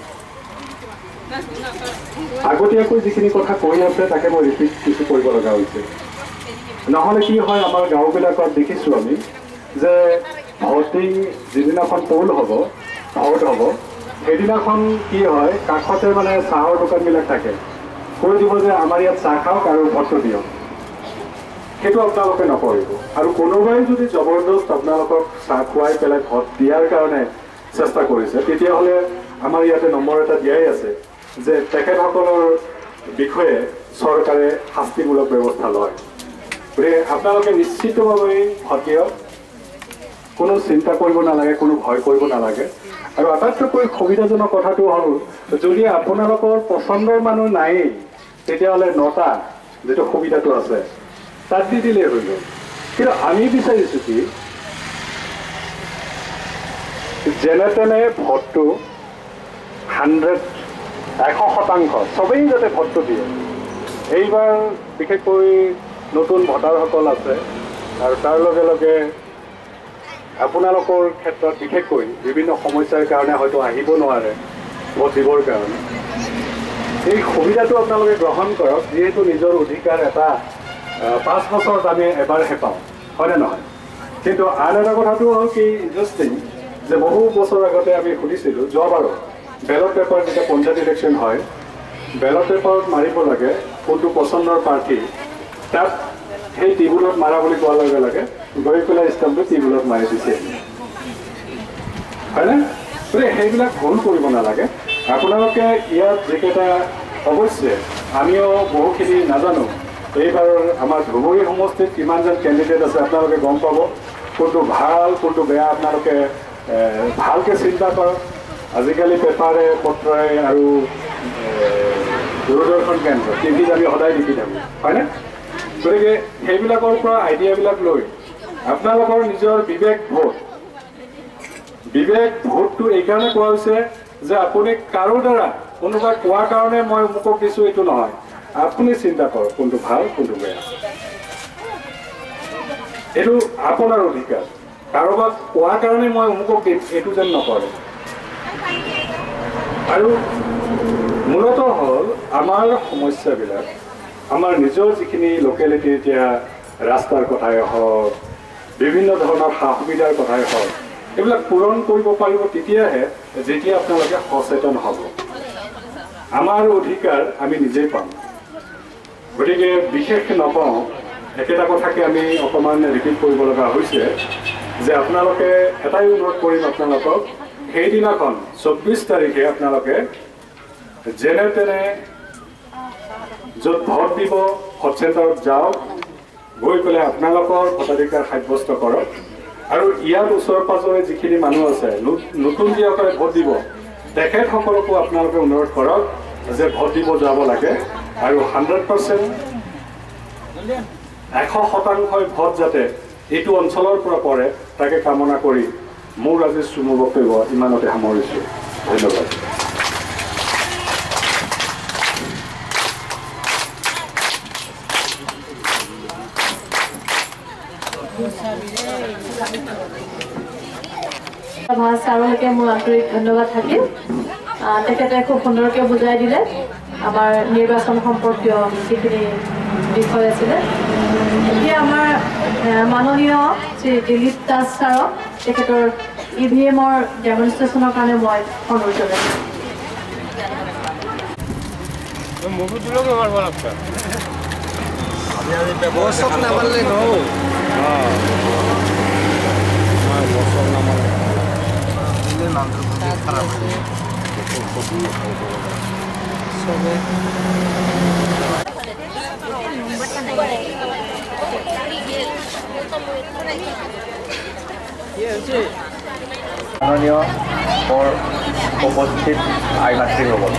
আগতীয়াকৈ যিখিনি কথা কৈ আছে তাকে মই ৰিপিট কিছু কৰিব লগা হৈছে। নহ'লে কি হয়, আমাৰ গাঁওবিলাকত দেখিছোঁ আমি যে ভোটিং যিদিনাখন পোল হ'ব, ভোট হ'ব, সেইদিনাখন কি হয়, কাষতে মানে চাহৰ দোকানবিলাক থাকে, কৈ দিব যে আমাৰ ইয়াত চাহ খাওক আৰু ভোটটো দিয়ক। সেইটো আপোনালোকে নকৰিব। আৰু কোনোবাই যদি জবৰদস্ত আপোনালোকক চাহ খুৱাই পেলাই ভোট দিয়াৰ কাৰণে চেষ্টা কৰিছে তেতিয়াহ'লে আমাৰ ইয়াতে নম্বৰ এটা দিয়াই আছে যে তেখেতসকলৰ বিষয়ে চৰকাৰে শাস্তিমূলক ব্যৱস্থা লয়। গতিকে আপোনালোকে নিশ্চিতভাৱে ভোট দিয়ক, কোনো চিন্তা কৰিব নালাগে, কোনো ভয় কৰিব নালাগে। আৰু আটাইতকৈ সুবিধাজনক কথাটো হ'ল, যদি আপোনালোকৰ পচন্দৰ মানুহ নায়েই তেতিয়াহ'লে নটা যিটো সুবিধাটো আছে তাত দি দিলেই হৈ গ'ল। কিন্তু আমি বিচাৰিছোঁ কি, যেনে তেনে ভোটটো 100% চবেই যাতে ভোটটো দিয়ে। এইবাৰ বিশেষকৈ নতুন ভোটাৰসকল আছে আৰু তাৰ লগে লগে আপোনালোকৰ ক্ষেত্ৰত বিশেষকৈ বিভিন্ন সমস্যাৰ কাৰণে হয়তো আহিব নোৱাৰে ভোট দিবৰ কাৰণে। এই সুবিধাটো আপোনালোকে গ্ৰহণ কৰক, যিহেতু নিজৰ অধিকাৰ এটা 5 বছৰত আমি এবাৰহে পাওঁ, হয়নে নহয়? কিন্তু আন এটা কথাটো হ'ল কি ইণ্টাৰেষ্টিং যে বহু বছৰ আগতে আমি সুধিছিলোঁ, যোৱাবাৰো বেলট পেপাৰ যেতিয়া পঞ্চায়ত ইলেকশ্যন হয়, বেলট পেপাৰত মাৰিব লাগে কোনটো পচন্দৰ প্ৰাৰ্থী, তাত সেই টেবুলত মাৰা বুলি কোৱাৰ লগে লগে গৈ পেলাই ষ্টাম্পটো টেবুলত মাৰি দিছে, হয়নে? গতিকে সেইবিলাক ভুল কৰিব নালাগে। আপোনালোকে ইয়াত যিকেইটা, অৱশ্যে আমিও বহুখিনি নাজানো, এইবাৰ আমাৰ ধুবুৰী সমষ্টিত কিমানজন কেণ্ডিডেট আছে আপোনালোকে গম পাব। কোনটো ভাল কোনটো বেয়া আপোনালোকে ভালকৈ চিন্তা কৰক। আজিকালি পেপাৰে পত্ৰই আৰু দূৰদৰ্শন কেন্দ্ৰ টিভিত আমি সদায় দেখি থাকোঁ, হয়নে? গতিকে সেইবিলাকৰ পৰা আইডিয়াবিলাক লৈ আপোনালোকৰ নিজৰ বিবেক ভোটটো এইকাৰণে কোৱা হৈছে যে আপুনি কাৰো দ্বাৰা কোনোবা কোৱাৰ কাৰণে মই অমুকক দিছোঁ এইটো নহয়। আপুনি চিন্তা কৰক কোনটো ভাল কোনটো বেয়া, এইটো আপোনাৰ অধিকাৰ। কাৰোবাক কোৱাৰ কাৰণে মই অমুকক দিম এইটো যেন নকৰে। আৰু মূলত হ'ল আমাৰ সমস্যাবিলাক, আমাৰ নিজৰ যিখিনি লোকেলিটি, এতিয়া ৰাস্তাৰ কথাই হওক, বিভিন্ন ধৰণৰ সা সুবিধাৰ কথাই হওক, এইবিলাক পূৰণ কৰিব পাৰিব তেতিয়াহে যেতিয়া আপোনালোকে সচেতন হ'ব। আমাৰ অধিকাৰ আমি নিজেই পাম। গতিকে বিশেষ নকওঁ, একেটা কথাকে আমি অকণমান ৰিপিট কৰিব লগা হৈছে যে আপোনালোকে এটাই অনুৰোধ কৰিম আপোনালোকক সেইদিনাখন 24 তাৰিখে আপোনালোকে যেনে তেনে য'ত ভোট দিব ভোট চেণ্টাৰত যাওক, গৈ পেলাই আপোনালোকৰ ভোটাধিকাৰ সাব্যস্ত কৰক। আৰু ইয়াৰ ওচৰে পাজৰে যিখিনি মানুহ আছে নতুন যিসকলে ভোট দিব তেখেতসকলকো আপোনালোকে অনুৰোধ কৰক যে ভোট দিব যাব লাগে আৰু 100% 100% ভোট যাতে এইটো অঞ্চলৰ পৰা পৰে তাকে কামনা কৰি মোৰ আজি চুমু বক্তব্য ইমানতে সামৰিছোঁ। ধন্যবাদ। ছাৰলৈকে মোৰ আন্তৰিক ধন্যবাদ থাকিল। তেখেতে খুব সুন্দৰকৈ বুজাই দিলে আমাৰ নিৰ্বাচন সম্পৰ্কীয় যিখিনি বিষয় আছিলে। এতিয়া আমাৰ মাননীয় শ্ৰী দিলীপ দাস ছাৰক তেখেতৰ EVM-ৰ ডেমনষ্ট্ৰেশ্যনৰ কাৰণে মই অনুৰোধ জনাইছোঁ। মাননীয় উপস্থিত আই মাতৃসকল,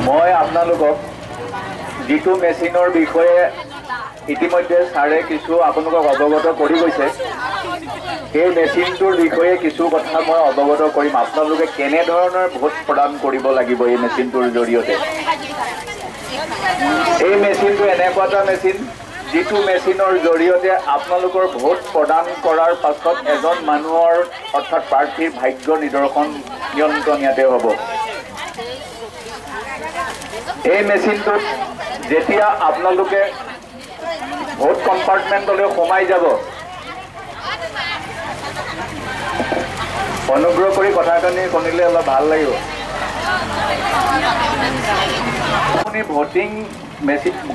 মই আপোনালোকক যিটো মেচিনৰ বিষয়ে ইতিমধ্যে ছাৰে কিছু আপোনালোকক অৱগত কৰি গৈছে, সেই মেচিনটোৰ বিষয়ে কিছু কথা মই অৱগত কৰিম। আপোনালোকে কেনেধৰণৰ ভোট প্ৰদান কৰিব লাগিব এই মেচিনটোৰ জৰিয়তে। এই মেচিনটো এনেকুৱা এটা মেচিন যিটো মেচিনৰ জৰিয়তে আপোনালোকৰ ভোট প্ৰদান কৰাৰ পাছত এজন মানুহৰ অৰ্থাৎ প্ৰাৰ্থীৰ ভাগ্য নিদৰ্শন নিয়ন্ত্ৰণ ইয়াতে হ'ব। এই মেচিনটোত যেতিয়া আপোনালোকে ভোট কম্পাৰ্টমেণ্টলৈ সোমাই যাব, অনুগ্ৰহ কৰি কথাখিনি শুনিলে অলপ ভাল লাগিব। আপুনি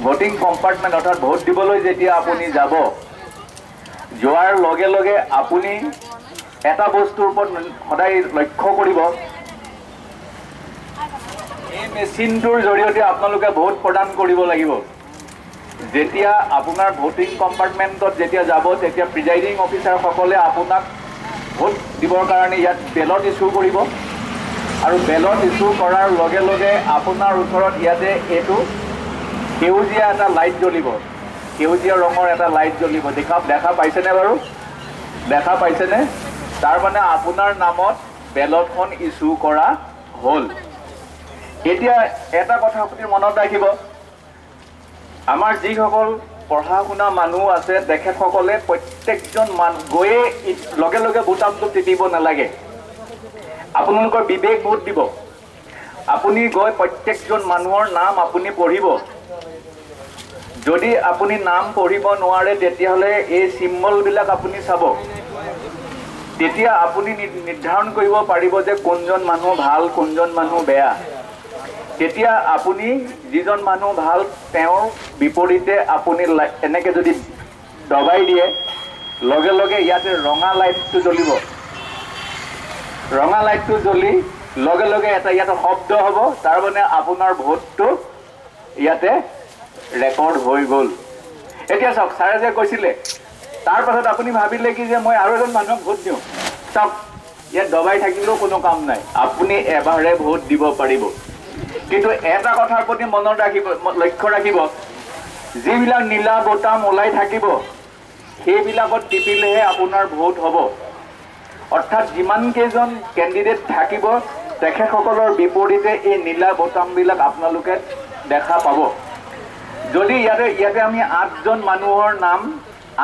ভোটিং কম্পাৰ্টমেণ্ট অৰ্থাৎ ভোট দিবলৈ যেতিয়া আপুনি যাব, যোৱাৰ লগে লগে আপুনি এটা বস্তুৰ ওপৰত সদায় লক্ষ্য কৰিব, এই মেচিনটোৰ জৰিয়তে আপোনালোকে ভোট প্ৰদান কৰিব লাগিব। যেতিয়া আপোনাৰ ভোটিং কম্পাৰ্টমেণ্টত যেতিয়া যাব, তেতিয়া প্ৰিজাইডিং অফিচাৰসকলে আপোনাক ভোট দিবৰ কাৰণে ইয়াত বেলট ইছ্যু কৰিব আৰু বেলট ইছ্যু কৰাৰ লগে লগে আপোনাৰ ওচৰত ইয়াতে এইটো সেউজীয়া এটা লাইট জ্বলিব, সেউজীয়া ৰঙৰ এটা লাইট জ্বলিব। দেখা পাইছেনে বাৰু? দেখা পাইছেনে? তাৰমানে আপোনাৰ নামত বেলটখন ইছ্যু কৰা হ'ল। এতিয়া এটা কথা আপুনি মনত ৰাখিব, আমাৰ যিসকল পঢ়া শুনা মানুহ আছে তেখেতসকলে প্ৰত্যেকজন মানুহ গৈয়ে লগে লগে বুটামটো টিপিব নালাগে। আপোনালোকৰ বিবেক ভোট দিব। আপুনি গৈ প্ৰত্যেকজন মানুহৰ নাম আপুনি পঢ়িব। যদি আপুনি নাম পঢ়িব নোৱাৰে তেতিয়াহ'লে এই চিম্বলবিলাক আপুনি চাব। তেতিয়া আপুনি নিৰ্ধাৰণ কৰিব পাৰিব যে কোনজন মানুহ ভাল, কোনজন মানুহ বেয়া। তেতিয়া আপুনি যিজন মানুহ ভাল তেওঁৰ বিপৰীতে আপুনি এনেকৈ যদি দবাই দিয়ে, লগে লগে ইয়াতে ৰঙা লাইটটো জ্বলিব। ৰঙা লাইটটো জ্বলি লগে লগে এটা ইয়াতে শব্দ হ'ব, তাৰমানে আপোনাৰ ভোটটো ইয়াতে ৰেকৰ্ড হৈ গ'ল। এতিয়া চাওক, ছাৰে যে কৈছিলে তাৰপাছত আপুনি ভাবিলে কি যে মই আৰু এজন মানুহক ভোট দিওঁ। চাওক, ইয়াত দবাই থাকিলেও কোনো কাম নাই, আপুনি এবাৰে ভোট দিব পাৰিব। কিন্তু এটা কথাৰ প্ৰতি মনত ৰাখিব, লক্ষ্য ৰাখিব, যিবিলাক নীলা বোতাম ওলাই থাকিব সেইবিলাকত টিপিলেহে আপোনাৰ ভোট হ'ব। অৰ্থাৎ যিমান কেইজন কেণ্ডিডেট থাকিব তেখেতসকলৰ বিপৰীতে এই নীলা বোতামবিলাক আপোনালোকে দেখা পাব। যদি ইয়াতে আমি 8জন মানুহৰ নাম,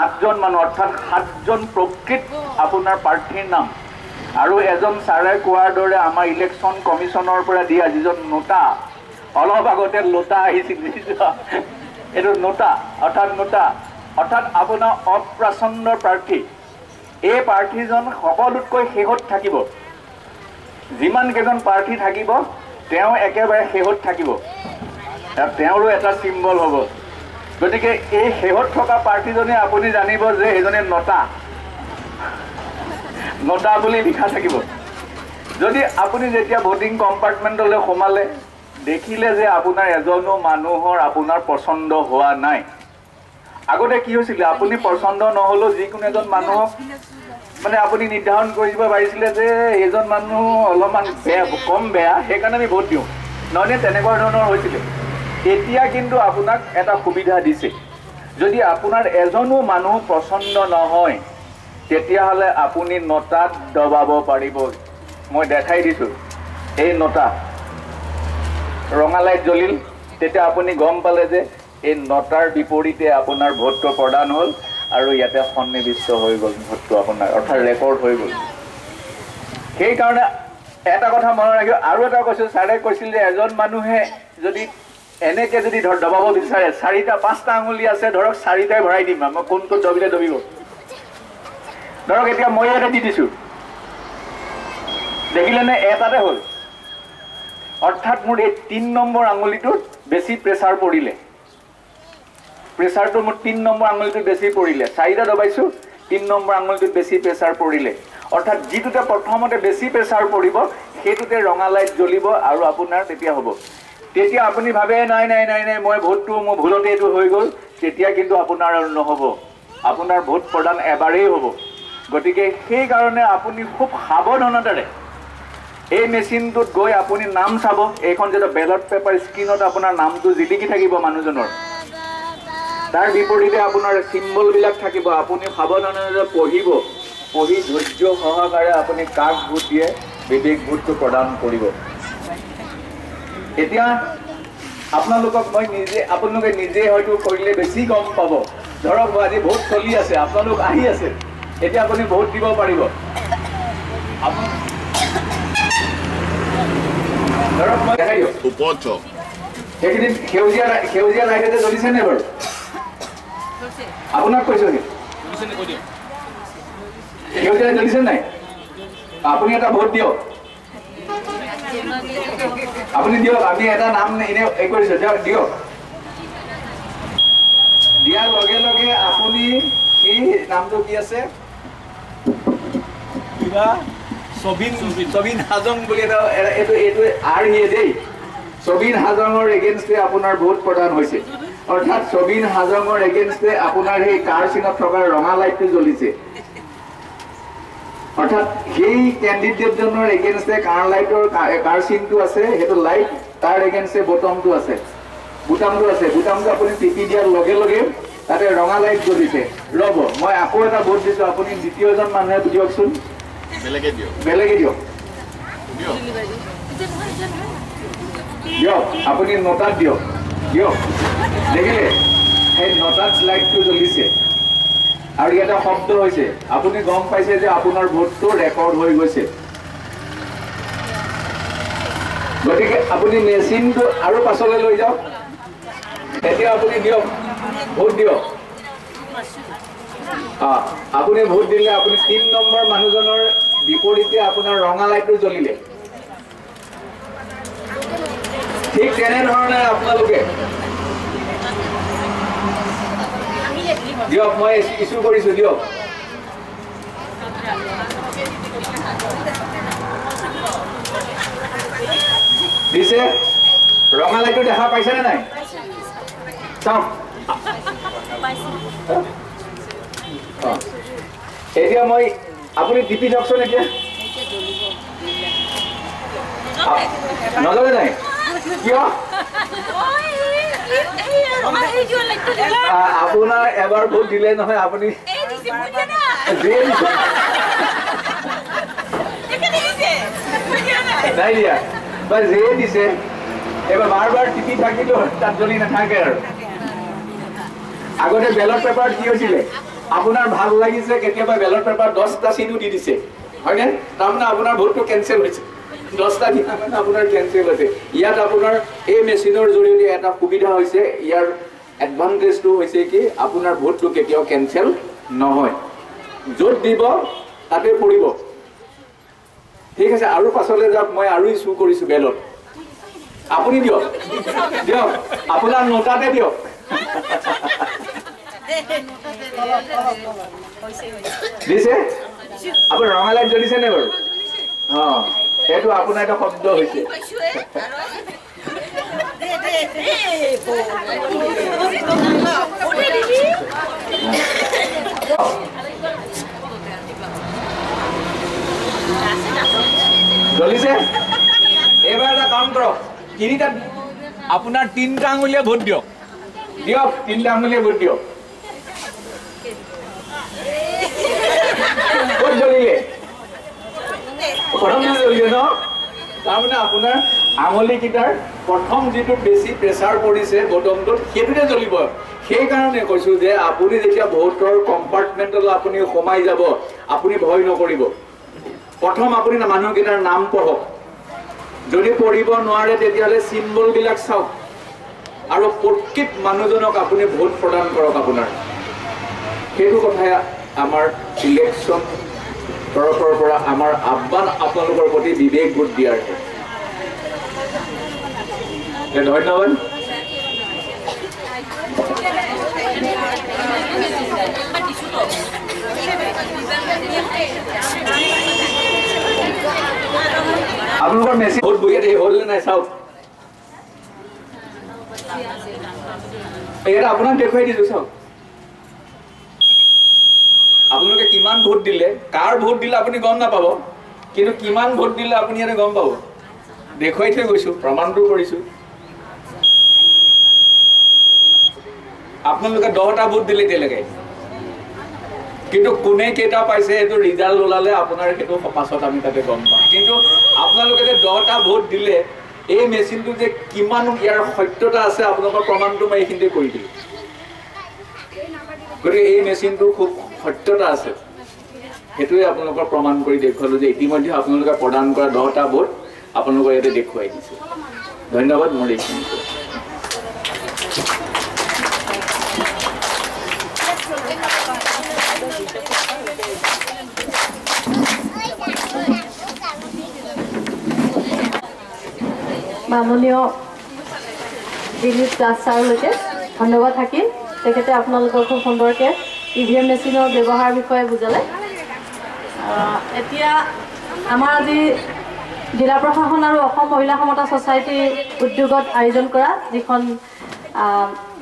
8জন মানুহ অৰ্থাৎ 7জন প্ৰকৃত আপোনাৰ প্ৰাৰ্থীৰ নাম আৰু এজন ছাৰে কোৱাৰ দৰে আমাৰ ইলেকশ্যন কমিশ্যনৰ পৰা দিয়া যিজন নোটা, অলপ আগতে লোটা আহিছিল, এইটো নোটা অৰ্থাৎ আপোনাৰ অপ্ৰাচণ্ড প্ৰাৰ্থী। এই প্ৰাৰ্থীজন সকলোতকৈ শেষত থাকিব। যিমান কেইজন প্ৰাৰ্থী থাকিব তেওঁ একেবাৰে শেষত থাকিব, তেওঁৰো এটা চিম্বল হ'ব। গতিকে এই শেষত থকা প্ৰাৰ্থীজনে আপুনি জানিব যে এইজনে নটা, নটা বুলি লিখা থাকিব। যদি আপুনি যেতিয়া ভোটিং কম্পাৰ্টমেণ্টলৈ সোমালে দেখিলে যে আপোনাৰ এজনো মানুহৰ আপোনাৰ পচন্দ হোৱা নাই, আগতে কি হৈছিলে আপুনি পচন্দ নহ'লেও যিকোনো এজন মানুহক মানে আপুনি নিৰ্ধাৰণ কৰিব পাৰিছিলে যে এইজন মানুহ অলপমান বেয়া, কম বেয়া, সেইকাৰণে আমি ভোট দিওঁ, নহয়নে? তেনেকুৱা ধৰণৰ হৈছিলে। এতিয়া কিন্তু আপোনাক এটা সুবিধা দিছে, যদি আপোনাৰ এজনো মানুহ পচন্দ নহয় তেতিয়াহ'লে আপুনি নটাত দবাব পাৰিব। মই দেখাই দিছোঁ, এই নটা ৰঙা লাইট জ্বলিল, তেতিয়া আপুনি গম পালে যে এই নটাৰ বিপৰীতে আপোনাৰ ভোটটো প্ৰদান হ'ল আৰু ইয়াতে সন্নিৱিষ্ট হৈ গ'ল ভোটটো আপোনাৰ, অৰ্থাৎ ৰেকৰ্ড হৈ গ'ল। সেইকাৰণে এটা কথা মনত ৰাখিব। আৰু এটা কৈছোঁ, ছাৰে কৈছিল যে এজন মানুহে যদি এনেকৈ যদি দবাব বিচাৰে, 4-5টা আঙুলি আছে, ধৰক 4টাই ভৰাই দিম, মই কোনটো দবিলে দবিব। ধৰক এতিয়া মই ইয়াতে দি দিছোঁ, দেখিলেনে এটাতে হ'ল, অৰ্থাৎ মোৰ এই 3 নম্বৰ আঙুলিটোত বেছি প্ৰেছাৰ পৰিলে, প্ৰেছাৰটো মোৰ 3 নম্বৰ আঙুলিটোত বেছি পৰিলে। 4টা দবাইছোঁ, 3 নম্বৰ আঙুলিটোত বেছি প্ৰেছাৰ পৰিলে, অৰ্থাৎ যিটোতে প্ৰথমতে বেছি প্ৰেছাৰ পৰিব সেইটোতে ৰঙা লাইট জ্বলিব আৰু আপোনাৰ তেতিয়া হ'ব। তেতিয়া আপুনি ভাবে নাই নাই নাই নাই মই ভোটটো মোৰ ভুলতে এইটো হৈ গ'ল, তেতিয়া কিন্তু আপোনাৰ আৰু নহ'ব, আপোনাৰ ভোট প্ৰদান এবাৰেই হ'ব। গতিকে সেইকাৰণে আপুনি খুব সাৱধানতাৰে এই মেচিনটোত গৈ আপুনি নাম চাব। এইখন যেটা বেলট পেপাৰ স্ক্ৰীণত আপোনাৰ নামটো জিলিকি থাকিব মানুহজনৰ, তাৰ বিপৰীতে আপোনাৰ চিম্বলবিলাক থাকিব। আপুনি সাৱধানতাৰে পঢ়িব, পঢ়ি ধৈৰ্য সহকাৰে আপুনি কাক ভোট দিয়ে বিবেক ভোটটো প্ৰদান কৰিব। এতিয়া আপোনালোকক মই আপোনালোকে নিজে হয়তো কৰিলে বেছি গম পাব। ধৰক আজি ভোট চলি আছে, আপোনালোক আহি আছে, এতিয়া আপুনি ভোট দিব পাৰিব। ধৰক মই দেখাই দিওঁ, সেইখিনি সেউজীয়া লাইটতে জ্বলিছে নে বাৰু? আপোনাক কৈছো সেউজীয়া জ্বলিছে নাই? আপুনি এটা ভোট দিয়ক, আপুনি দিয়ক। আমি এটা নাম এনে কৰিছো, দিয়ক। দিয়াৰ লগে লগে আপুনি কি নামটো কি আছে, কিবা ছবিন হাজং বুলি এটা, এইটো আৰ ইয়ে দেই, ছবিন হাজঙৰ এগেইনষ্টে আপোনাৰ ভোট প্ৰদান হৈছে। অৰ্থাৎ ছবিন হাজঙৰ এগেইনষ্টে আপোনাৰ সেই কাৰ চিনত থকা ৰঙা লাইটটো জ্বলিছে, অৰ্থাৎ সেই কেণ্ডিডেটজনৰ এগেইনষ্টে কাৰ লাইটৰ কাৰ চিনটো আছে, সেইটো লাইট, তাৰ এগেইনষ্টে বুটামটো আছে, বুটামটো আপুনি টিপি দিয়াৰ লগে লগে তাতে ৰঙা লাইট জ্বলিছে। ৰ'ব, মই আকৌ এটা ভোট দিছোঁ, আপুনি দ্বিতীয়জন মানুহে দিয়কচোন, বেলেগে দিয়ক, আপুনি নটাত দিয়ক, দেখিলে সেই নটাত লাইটটো জ্বলিছে আৰু ইয়াতে শব্দ হৈছে, আপুনি গম পাইছে যে আপোনাৰ ভোটটো ৰেকৰ্ড হৈ গৈছে। গতিকে আপুনি মেচিনটো আৰু পাছলৈ লৈ যাওক, এতিয়া আপুনি দিয়ক, ভোট দিয়ক। আপুনি ভোট দিলে আপুনি 3 নম্বৰ মানুহজনৰ বিপৰীতে আপোনাৰ ৰঙা লাইটটো জ্বলিলে। ঠিক তেনেধৰণে আপোনালোকে দিয়ক, মই ইছ্যু কৰিছো, দিয়ক। দিছে, ৰঙা লাইটটো দেখা পাইছে নে নাই? চাওক, এতিয়া মই আপুনি টিপি চাওকচোন, এতিয়া নজলে নাই কিয়? আপোনাৰ এবাৰ ভোট দিলে নহয়, আপুনি নাই দিয়া বা যে দিছে, এবাৰ বাৰ টিপি থাকিলেও তাত জ্বলি নাথাকে। আৰু আগতে বেলট পেপাৰত কি হৈছিলে, আপোনাৰ ভাল লাগিছে কেতিয়াবা বেলট পেপাৰ 10টা চিনো দি দিছে, হয়নে? তাৰমানে আপোনাৰ ভোটটো কেনচেল হৈছে, 10টা দিয়া মানে আপোনাৰ কেনচেল হৈছে। ইয়াত আপোনাৰ এই মেচিনৰ জৰিয়তে এটা সুবিধা হৈছে, ইয়াৰ এডভান্টেজটো হৈছে কি আপোনাৰ ভোটটো কেতিয়াও কেনচেল নহয়, য'ত দিব তাতে পৰিব। ঠিক আছে, আৰু পাছলৈ যাওক, মই আৰু ইছ্যু কৰিছোঁ বেলট, আপুনি দিয়ক, আপোনাৰ নোটাতে দিয়ক। দিছে আপুনি ৰঙা লাইট জ্বলিছে নে বাৰু? অঁ, সেইটো আপোনাৰ এটা শব্দ হৈছে। জ্বলিছে? এইবাৰ এটা কাম কৰক, আপোনাৰ 3টা আঙুলিয়ে ভোট দিয়ক। দিয়ক, 3টা আঙুলিয়ে ভোট দিয়ক। ক'ত জ্বলিলে? প্ৰথম জ্বলিলে ন? তাৰমানে আপোনাৰ আঙুলিকেইটাৰ প্ৰথম যিটো বেছি প্ৰেছাৰ পৰিছে বটমটোত সেইটোতে জ্বলিব। সেইকাৰণে কৈছোঁ যে আপুনি যেতিয়া ভোটৰ কম্পাৰ্টমেণ্টলৈ আপুনি সোমাই যাব, আপুনি ভয় নকৰিব। প্ৰথম আপুনি মানুহকেইটাৰ নাম পঢ়ক। যদি পঢ়িব নোৱাৰে তেতিয়াহ'লে চিম্বলবিলাক চাওক আৰু প্ৰত্যেক মানুহজনক আপুনি ভোট প্ৰদান কৰক আপোনাৰ। সেইটো কথাই আমাৰ ইলেকশ্যন তৰফৰ পৰা আমাৰ আহ্বান আপোনালোকৰ প্ৰতি বিবেক ভোট দিয়াৰ। ধন্যবাদ। আপোনালোকৰ মেচিন ভোট বহি হ'ল নে নাই চাওক। ইয়াত আপোনাক দেখুৱাই দিছো চাওক। আপোনালোকে কিমান ভোট দিলে, কাৰ ভোট দিলে আপুনি গম নাপাব, কিন্তু কিমান ভোট দিলে আপুনি ইয়াতে গম পাব। দেখুৱাই থৈ গৈছো, প্ৰমাণটো কৰিছো। আপোনালোকে 10টা ভোট দিলে এতিয়ালৈকে, কিন্তু কোনে কেইটা পাইছে সেইটো ৰিজাল্ট ওলালে আপোনাৰ সেইটো পাছত আমি তাতে গম পাম। কিন্তু আপোনালোকে যে 10টা ভোট দিলে, এই মেচিনটো যে কিমান ইয়াৰ সত্যতা আছে আপোনালোকৰ প্ৰমাণটো মই এইখিনিতে কৰি দিলোঁ। গতিকে এই মেচিনটো খুব সত্যতা আছে, সেইটোৱে আপোনালোকৰ প্ৰমাণ কৰি দেখুৱালোঁ যে ইতিমধ্যে আপোনালোকে প্ৰদান কৰা 10টা ভোট আপোনালোকৰ ইয়াতে দেখুৱাই দিছে। ধন্যবাদ। মোৰ এইখিনি মাননীয় দিলীপ দাস ছাৰলৈকে ধন্যবাদ থাকিল। তেখেতে আপোনালোকক খুব সুন্দৰকৈ EVM মেচিনৰ ব্যৱহাৰৰ বিষয়ে বুজালে। এতিয়া আমাৰ আজি জিলা প্ৰশাসন আৰু অসম মহিলা সমতা ছ'চাইটিৰ উদ্যোগত আয়োজন কৰা যিখন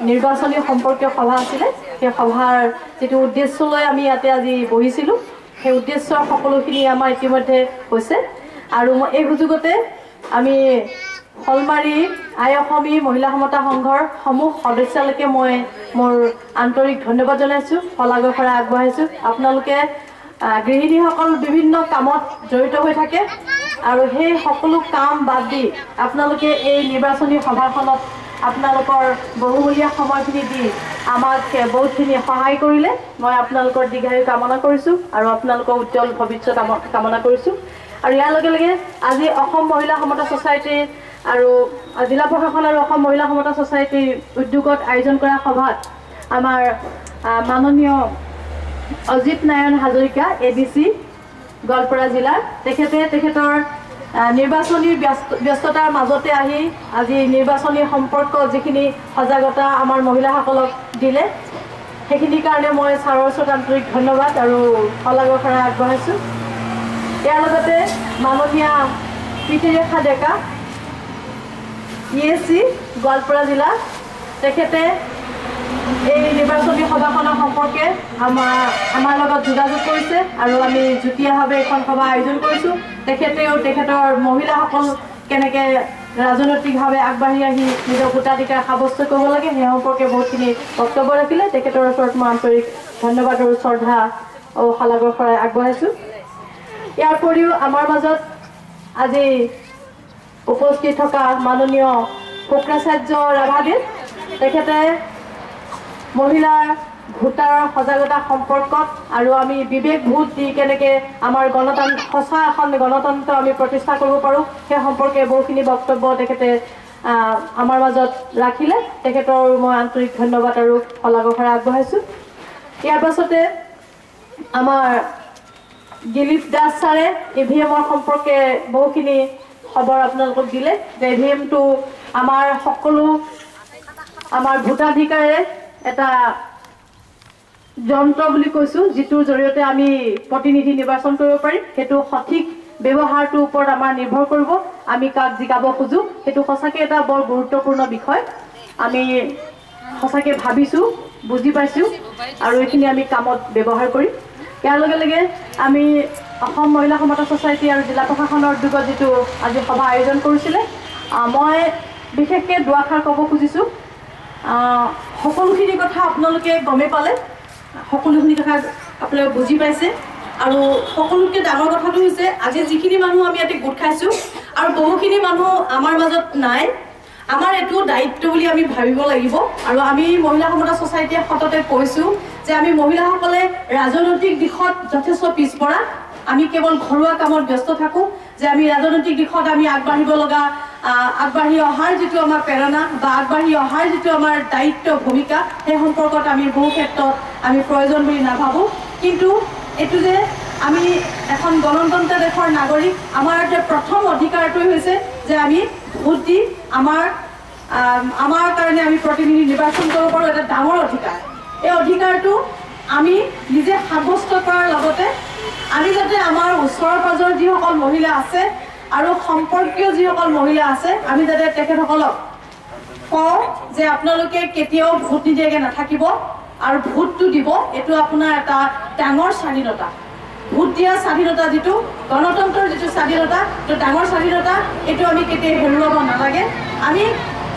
নিৰ্বাচনী সম্পৰ্কীয় সভা আছিলে, সেই সভাৰ যিটো উদ্দেশ্য লৈ আমি ইয়াতে আজি বহিছিলোঁ, সেই উদ্দেশ্যৰ সকলোখিনি আমাৰ ইতিমধ্যে হৈছে। আৰু এই সুযোগতে আমি শলমাৰী আই অসমী মহিলা সমতা সংঘৰ সমূহ সদস্যলৈকে মই মোৰ আন্তৰিক ধন্যবাদ জনাইছোঁ, শলাগৰ আগবঢ়াইছোঁ। আপোনালোকে গৃহিণীসকল বিভিন্ন কামত জড়িত হৈ থাকে আৰু সেই সকলো কাম বাদ দি আপোনালোকে এই নিৰ্বাচনী সভাখনত আপোনালোকৰ বহুমূলীয়া সময়খিনি দি আমাক বহুতখিনি সহায় কৰিলে। মই আপোনালোকৰ দীৰ্ঘায়ু কামনা কৰিছোঁ আৰু আপোনালোকৰ উজ্জ্বল ভৱিষ্যত কামনা কৰিছোঁ। আৰু ইয়াৰ লগে লগে আজি অসম মহিলা সমতা ছ'চাইটিৰ আৰু জিলা প্ৰশাসন আৰু অসম মহিলা সমতা ছ'চাইটিৰ উদ্যোগত আয়োজন কৰা সভাত আমাৰ মাননীয় অজিত নাৰায়ণ হাজৰিকা ABC গোৱালপাৰা জিলাৰ তেখেতৰ নিৰ্বাচনী ব্যস্ততাৰ মাজতে আহি আজি নিৰ্বাচনী সম্পৰ্ক যিখিনি সজাগতা আমাৰ মহিলাসকলক দিলে, সেইখিনিৰ কাৰণে মই ছাৰৰ ওচৰত আন্তৰিক ধন্যবাদ আৰু শলাগৰ আগবঢ়াইছোঁ। ইয়াৰ লগতে মাননীয়া প্ৰীতিৰেখা ডেকা ESC গোৱালপাৰা জিলা, তেখেতে এই নিৰ্বাচনী সভাখনৰ সম্পৰ্কে আমাৰ লগত যোগাযোগ কৰিছে আৰু আমি যুটীয়াভাৱে এখন সভা আয়োজন কৰিছোঁ। তেখেতেও তেখেতৰ মহিলাসকল কেনেকৈ ৰাজনৈতিকভাৱে আগবাঢ়ি আহি নিজৰ ভোটাধিকাৰ সাব্যস্ত কৰিব লাগে সেই সম্পৰ্কে বহুতখিনি বক্তব্য ৰাখিলে। তেখেতৰ ওচৰত মই আন্তৰিক ধন্যবাদ আৰু শ্ৰদ্ধা আৰু শলাগৰ আগবঢ়াইছোঁ। ইয়াৰ উপৰিও আমাৰ মাজত আজি উপস্থিত থকা মাননীয় শুক্ৰাচাৰ্য ৰাভাদেৱ, তেখেতে মহিলাৰ ভোটাৰৰ সজাগতা সম্পৰ্কত আৰু আমি বিবেক ভোট দি কেনেকৈ আমাৰ সঁচা এখন গণতন্ত্ৰ আমি প্ৰতিষ্ঠা কৰিব পাৰোঁ সেই সম্পৰ্কে বহুখিনি বক্তব্য তেখেতে আমাৰ মাজত ৰাখিলে। তেখেতৰ মই আন্তৰিক ধন্যবাদ আৰু শলাগৰ আগবঢ়াইছোঁ। ইয়াৰ পাছতে আমাৰ দিলীপ দাস ছাৰে EVMৰ সম্পৰ্কে বহুখিনি খবৰ আপোনালোকক দিলে যে EVMটো আমাৰ সকলো আমাৰ ভোটাধিকাৰে এটা যন্ত্ৰ বুলি কৈছোঁ, যিটোৰ জৰিয়তে আমি প্ৰতিনিধি নিৰ্বাচন কৰিব পাৰিম। সেইটো সঠিক ব্যৱহাৰটোৰ ওপৰত আমাৰ নিৰ্ভৰ কৰিব। আমি কাক জিকাব খোজোঁ, সেইটো সঁচাকৈ এটা বৰ গুৰুত্বপূৰ্ণ বিষয়। আমি সঁচাকৈ ভাবিছোঁ, বুজি পাইছোঁ, আৰু এইখিনি আমি কামত ব্যৱহাৰ কৰিম। ইয়াৰ লগে লগে আমি অসম মহিলা সমতা ছ'চাইটি আৰু জিলা প্ৰশাসনৰ উদ্যোগত যিটো আজি সভা আয়োজন কৰিছিলে, মই বিশেষকৈ দুআষাৰ ক'ব খুজিছোঁ। সকলোখিনি কথা আপোনালোকে গমেই পালে, সকলোখিনি কথা আপোনালোকে বুজি পাইছে। আৰু সকলোতকৈ ডাঙৰ কথাটো হৈছে আজি যিখিনি মানুহ আমি ইয়াতে গোট খাইছোঁ আৰু বহুখিনি মানুহ আমাৰ মাজত নাই, আমাৰ এইটো দায়িত্ব বুলি আমি ভাবিব লাগিব। আৰু আমি মহিলা সমতা ছ'চাইটিয়ে সততে কৈছোঁ যে আমি মহিলাসকলে ৰাজনৈতিক দিশত যথেষ্ট পিছপৰা। আমি কেৱল ঘৰুৱা কামত ব্যস্ত থাকোঁ, যে আমি ৰাজনৈতিক দিশত আমি আগবাঢ়ি অহাৰ যিটো আমাৰ প্ৰেৰণা বা আগবাঢ়ি অহাৰ যিটো আমাৰ দায়িত্ব ভূমিকা, সেই সম্পৰ্কত আমি বহু ক্ষেত্ৰত আমি প্ৰয়োজন বুলি নাভাবোঁ। কিন্তু এইটো যে আমি এখন গণতন্ত্ৰ দেশৰ নাগৰিক, আমাৰ যে প্ৰথম অধিকাৰটোৱে হৈছে যে আমি ভোট দি আমাৰ কাৰণে আমি প্ৰতিনিধি নিৰ্বাচন কৰিব পাৰোঁ। এটা ডাঙৰ অধিকাৰ। এই অধিকাৰটো আমি নিজে সাব্যস্ত কৰাৰ লগতে আমি যাতে আমাৰ ওচৰৰ পাজৰৰ যিসকল মহিলা আছে আৰু সম্পৰ্কীয় যিসকল মহিলা আছে, আমি যাতে তেখেতসকলক কওঁ যে আপোনালোকে কেতিয়াও ভোট নিদিয়াকৈ নাথাকিব আৰু ভোটটো দিব। এইটো আপোনাৰ এটা ডাঙৰ স্বাধীনতা। ভোট দিয়া স্বাধীনতা, যিটো গণতন্ত্ৰৰ যিটো স্বাধীনতা, এইটো ডাঙৰ স্বাধীনতা। এইটো আমি কেতিয়াও হেৰুৱাব নালাগে। আমি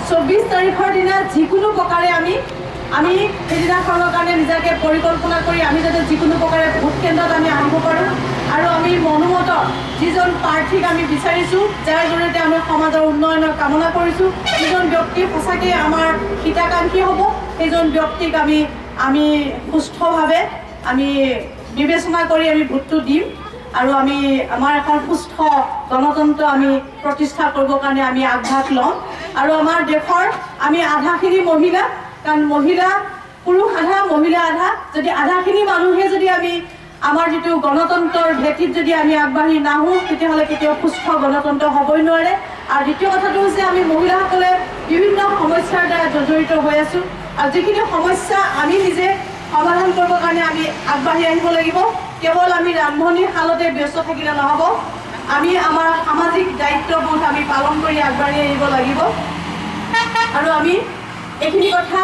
24 তাৰিখৰ দিনা যিকোনো প্ৰকাৰে আমি সেইদিনাখনৰ কাৰণে নিজাকৈ পৰিকল্পনা কৰি আমি যাতে যিকোনো প্ৰকাৰে ভোট কেন্দ্ৰত আমি আহিব পাৰোঁ আৰু আমি মনোমত যিজন প্ৰাৰ্থীক আমি বিচাৰিছোঁ, যাৰ জৰিয়তে আমি সমাজৰ উন্নয়নৰ কামনা কৰিছোঁ, যিজন ব্যক্তি সঁচাকৈ আমাৰ হিতাকাংক্ষী হ'ব, সেইজন ব্যক্তিক আমি সুস্থভাৱে আমি বিবেচনা কৰি আমি ভোটটো দিম। আৰু আমি আমাৰ এখন সুস্থ গণতন্ত্ৰ আমি প্ৰতিষ্ঠা কৰিবৰ কাৰণে আমি আগভাগ ল'ম। আৰু আমাৰ দেশৰ আমি আধাখিনি মহিলা, কাৰণ মহিলা পুৰুষ আধা, মহিলা আধা, যদি আধাখিনি মানুহে যদি আমি আমাৰ যিটো গণতন্ত্ৰৰ ভেটিত যদি আমি আগবাঢ়ি নাহোঁ, তেতিয়াহ'লে কেতিয়াও সুস্থ গণতন্ত্ৰ হ'বই নোৱাৰে। আৰু দ্বিতীয় কথাটো হৈছে আমি মহিলাসকলে বিভিন্ন সমস্যাৰ দ্বাৰা জড়িত হৈ আছোঁ, আৰু যিখিনি সমস্যা আমি নিজে সমাধান কৰিবৰ কাৰণে আমি আগবাঢ়ি আহিব লাগিব। কেৱল আমি ৰান্ধনীশালতে ব্যস্ত থাকিলে নহ'ব, আমি আমাৰ সামাজিক দায়িত্ববোধ আমি পালন কৰি আগবাঢ়ি আহিব লাগিব। আৰু আমি এইখিনি কথা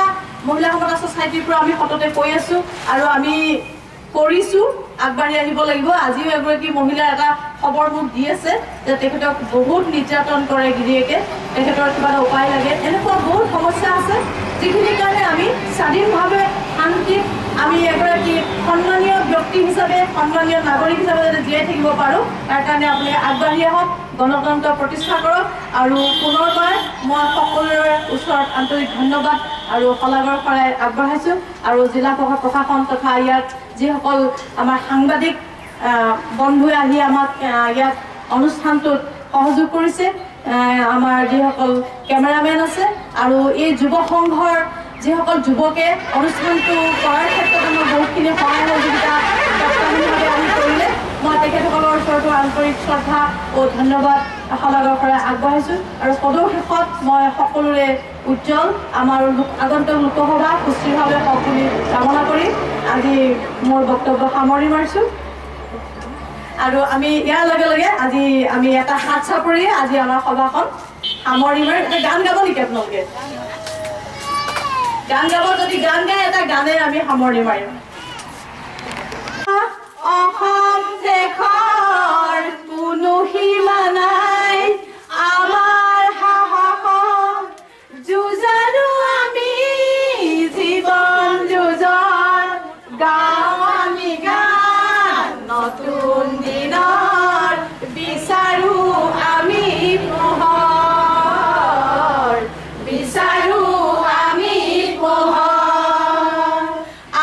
মহিলা সমতা ছ'চাইটিৰ পৰা আমি সততে কৈ আছোঁ আৰু আমি কৰিছোঁ, আগবাঢ়ি আহিব লাগিব। আজিও এগৰাকী মহিলাৰ এটা খবৰ মোক দি আছে যে তেখেতক বহুত নিৰ্যাতন কৰে গিৰিয়েকে, তেখেতৰ কিবা এটা উপায় লাগে। এনেকুৱা বহুত সমস্যা আছে যিখিনিৰ কাৰণে আমি স্বাধীনভাৱে শান্তিত আমি এগৰাকী সন্মানীয় ব্যক্তি হিচাপে, সন্মানীয় নাগৰিক হিচাপে যাতে জীয়াই থাকিব পাৰোঁ, তাৰ কাৰণে আপুনি আগবাঢ়ি আহক, গণতন্ত্ৰ প্ৰতিষ্ঠা কৰক। আৰু পুনৰবাৰ মই সকলোৰে ওচৰত আন্তৰিক ধন্যবাদ আৰু শলাগৰ শৰাই আগবঢ়াইছোঁ। আৰু জিলা প্ৰশাসন তথা ইয়াত যিসকল আমাৰ সাংবাদিক বন্ধুৱে আহি আমাক ইয়াত অনুষ্ঠানটোত সহযোগ কৰিছে, আমাৰ যিসকল কেমেৰামেন আছে আৰু এই যুৱ সংঘৰ যিসকল যুৱকে অনুষ্ঠানটো কৰাৰ ক্ষেত্ৰত আমাৰ বহুতখিনি সহায় সহযোগিতা তৎকালীনভাৱে আমি কৰিলে, মই তেখেতসকলৰ ওচৰতো আন্তৰিক শ্ৰদ্ধা ও ধন্যবাদ শলাগৰ শৰাই আগবঢ়াইছোঁ। আৰু সদৌ শেষত মই সকলোৰে উজ্জ্বল আমাৰ আগন্তুক লোকসভা সুস্থিৰভাৱে হওক বুলি কামনা কৰি আজি মোৰ বক্তব্য সামৰি মাৰিছোঁ। আৰু আমি ইয়াৰ লগে লগে আজি আমি এটা হাত চাপৰিয়ে আজি আমাৰ সভাখন সামৰি মাৰি এটা গান গাব নেকি আপোনালোকে? গান গাব, যদি গান গাই এটা গানে আমি সামৰি মাৰিম। অসম দেশৰ কোনো সীমা নাই, আমাৰ সাহস যুঁজাৰু আমি জীৱন যুঁজন গাওঁ আমি গান, নতুন দিনৰ বিচাৰো আমি পোহৰ, বিচাৰো আমি পোহৰ।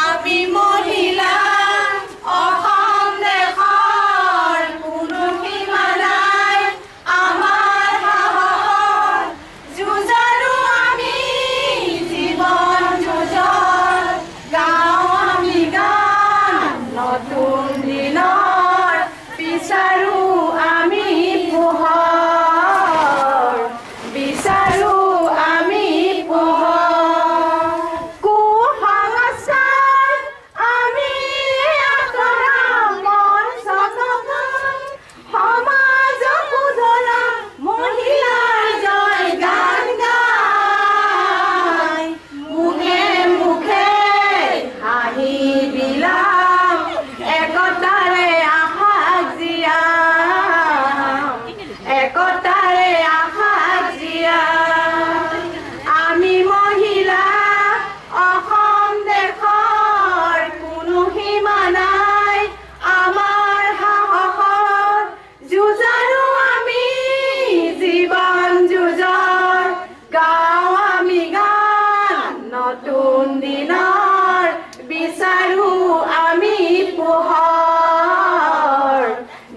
আমি মহিলা অসম দেশৰ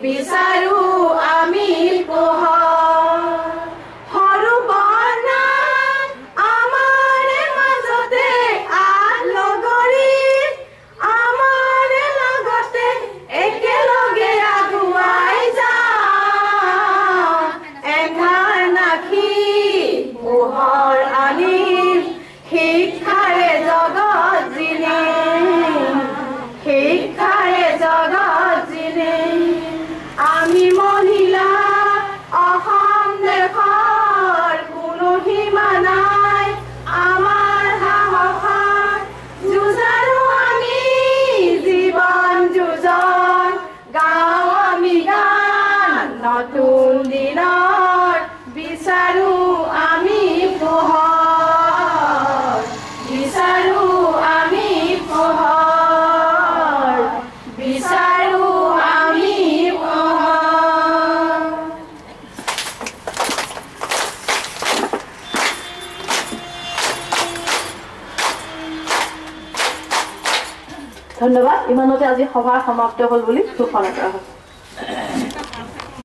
বিচাৰো আমি পোহৰ সৰু বৰ্ণা আমাৰ মাজতে লগৰী আমাৰ লগতে একেলগে আগুৱাই যাওঁ এন্ধাৰ নাখি পোহৰ আনিম শিক্ষাৰে জগত জিনিম শিক্ষাৰে জগত জিনিম আমি মহিলা অসম দেশৰ কোনো সীমা নাই আমাৰ সাহসৰ যুঁজাৰো আমি জীৱন যুঁজন গাওঁ আমি গান নতুন দিনৰ বিচাৰো আমি পোহৰ বিচাৰো আমি পোহৰ বিচাৰো আমি পোহৰ ধন্যবাদ ইমানতে আজি সভা সমাপ্ত হ'ল বুলি ঘোষণা কৰা হৈছে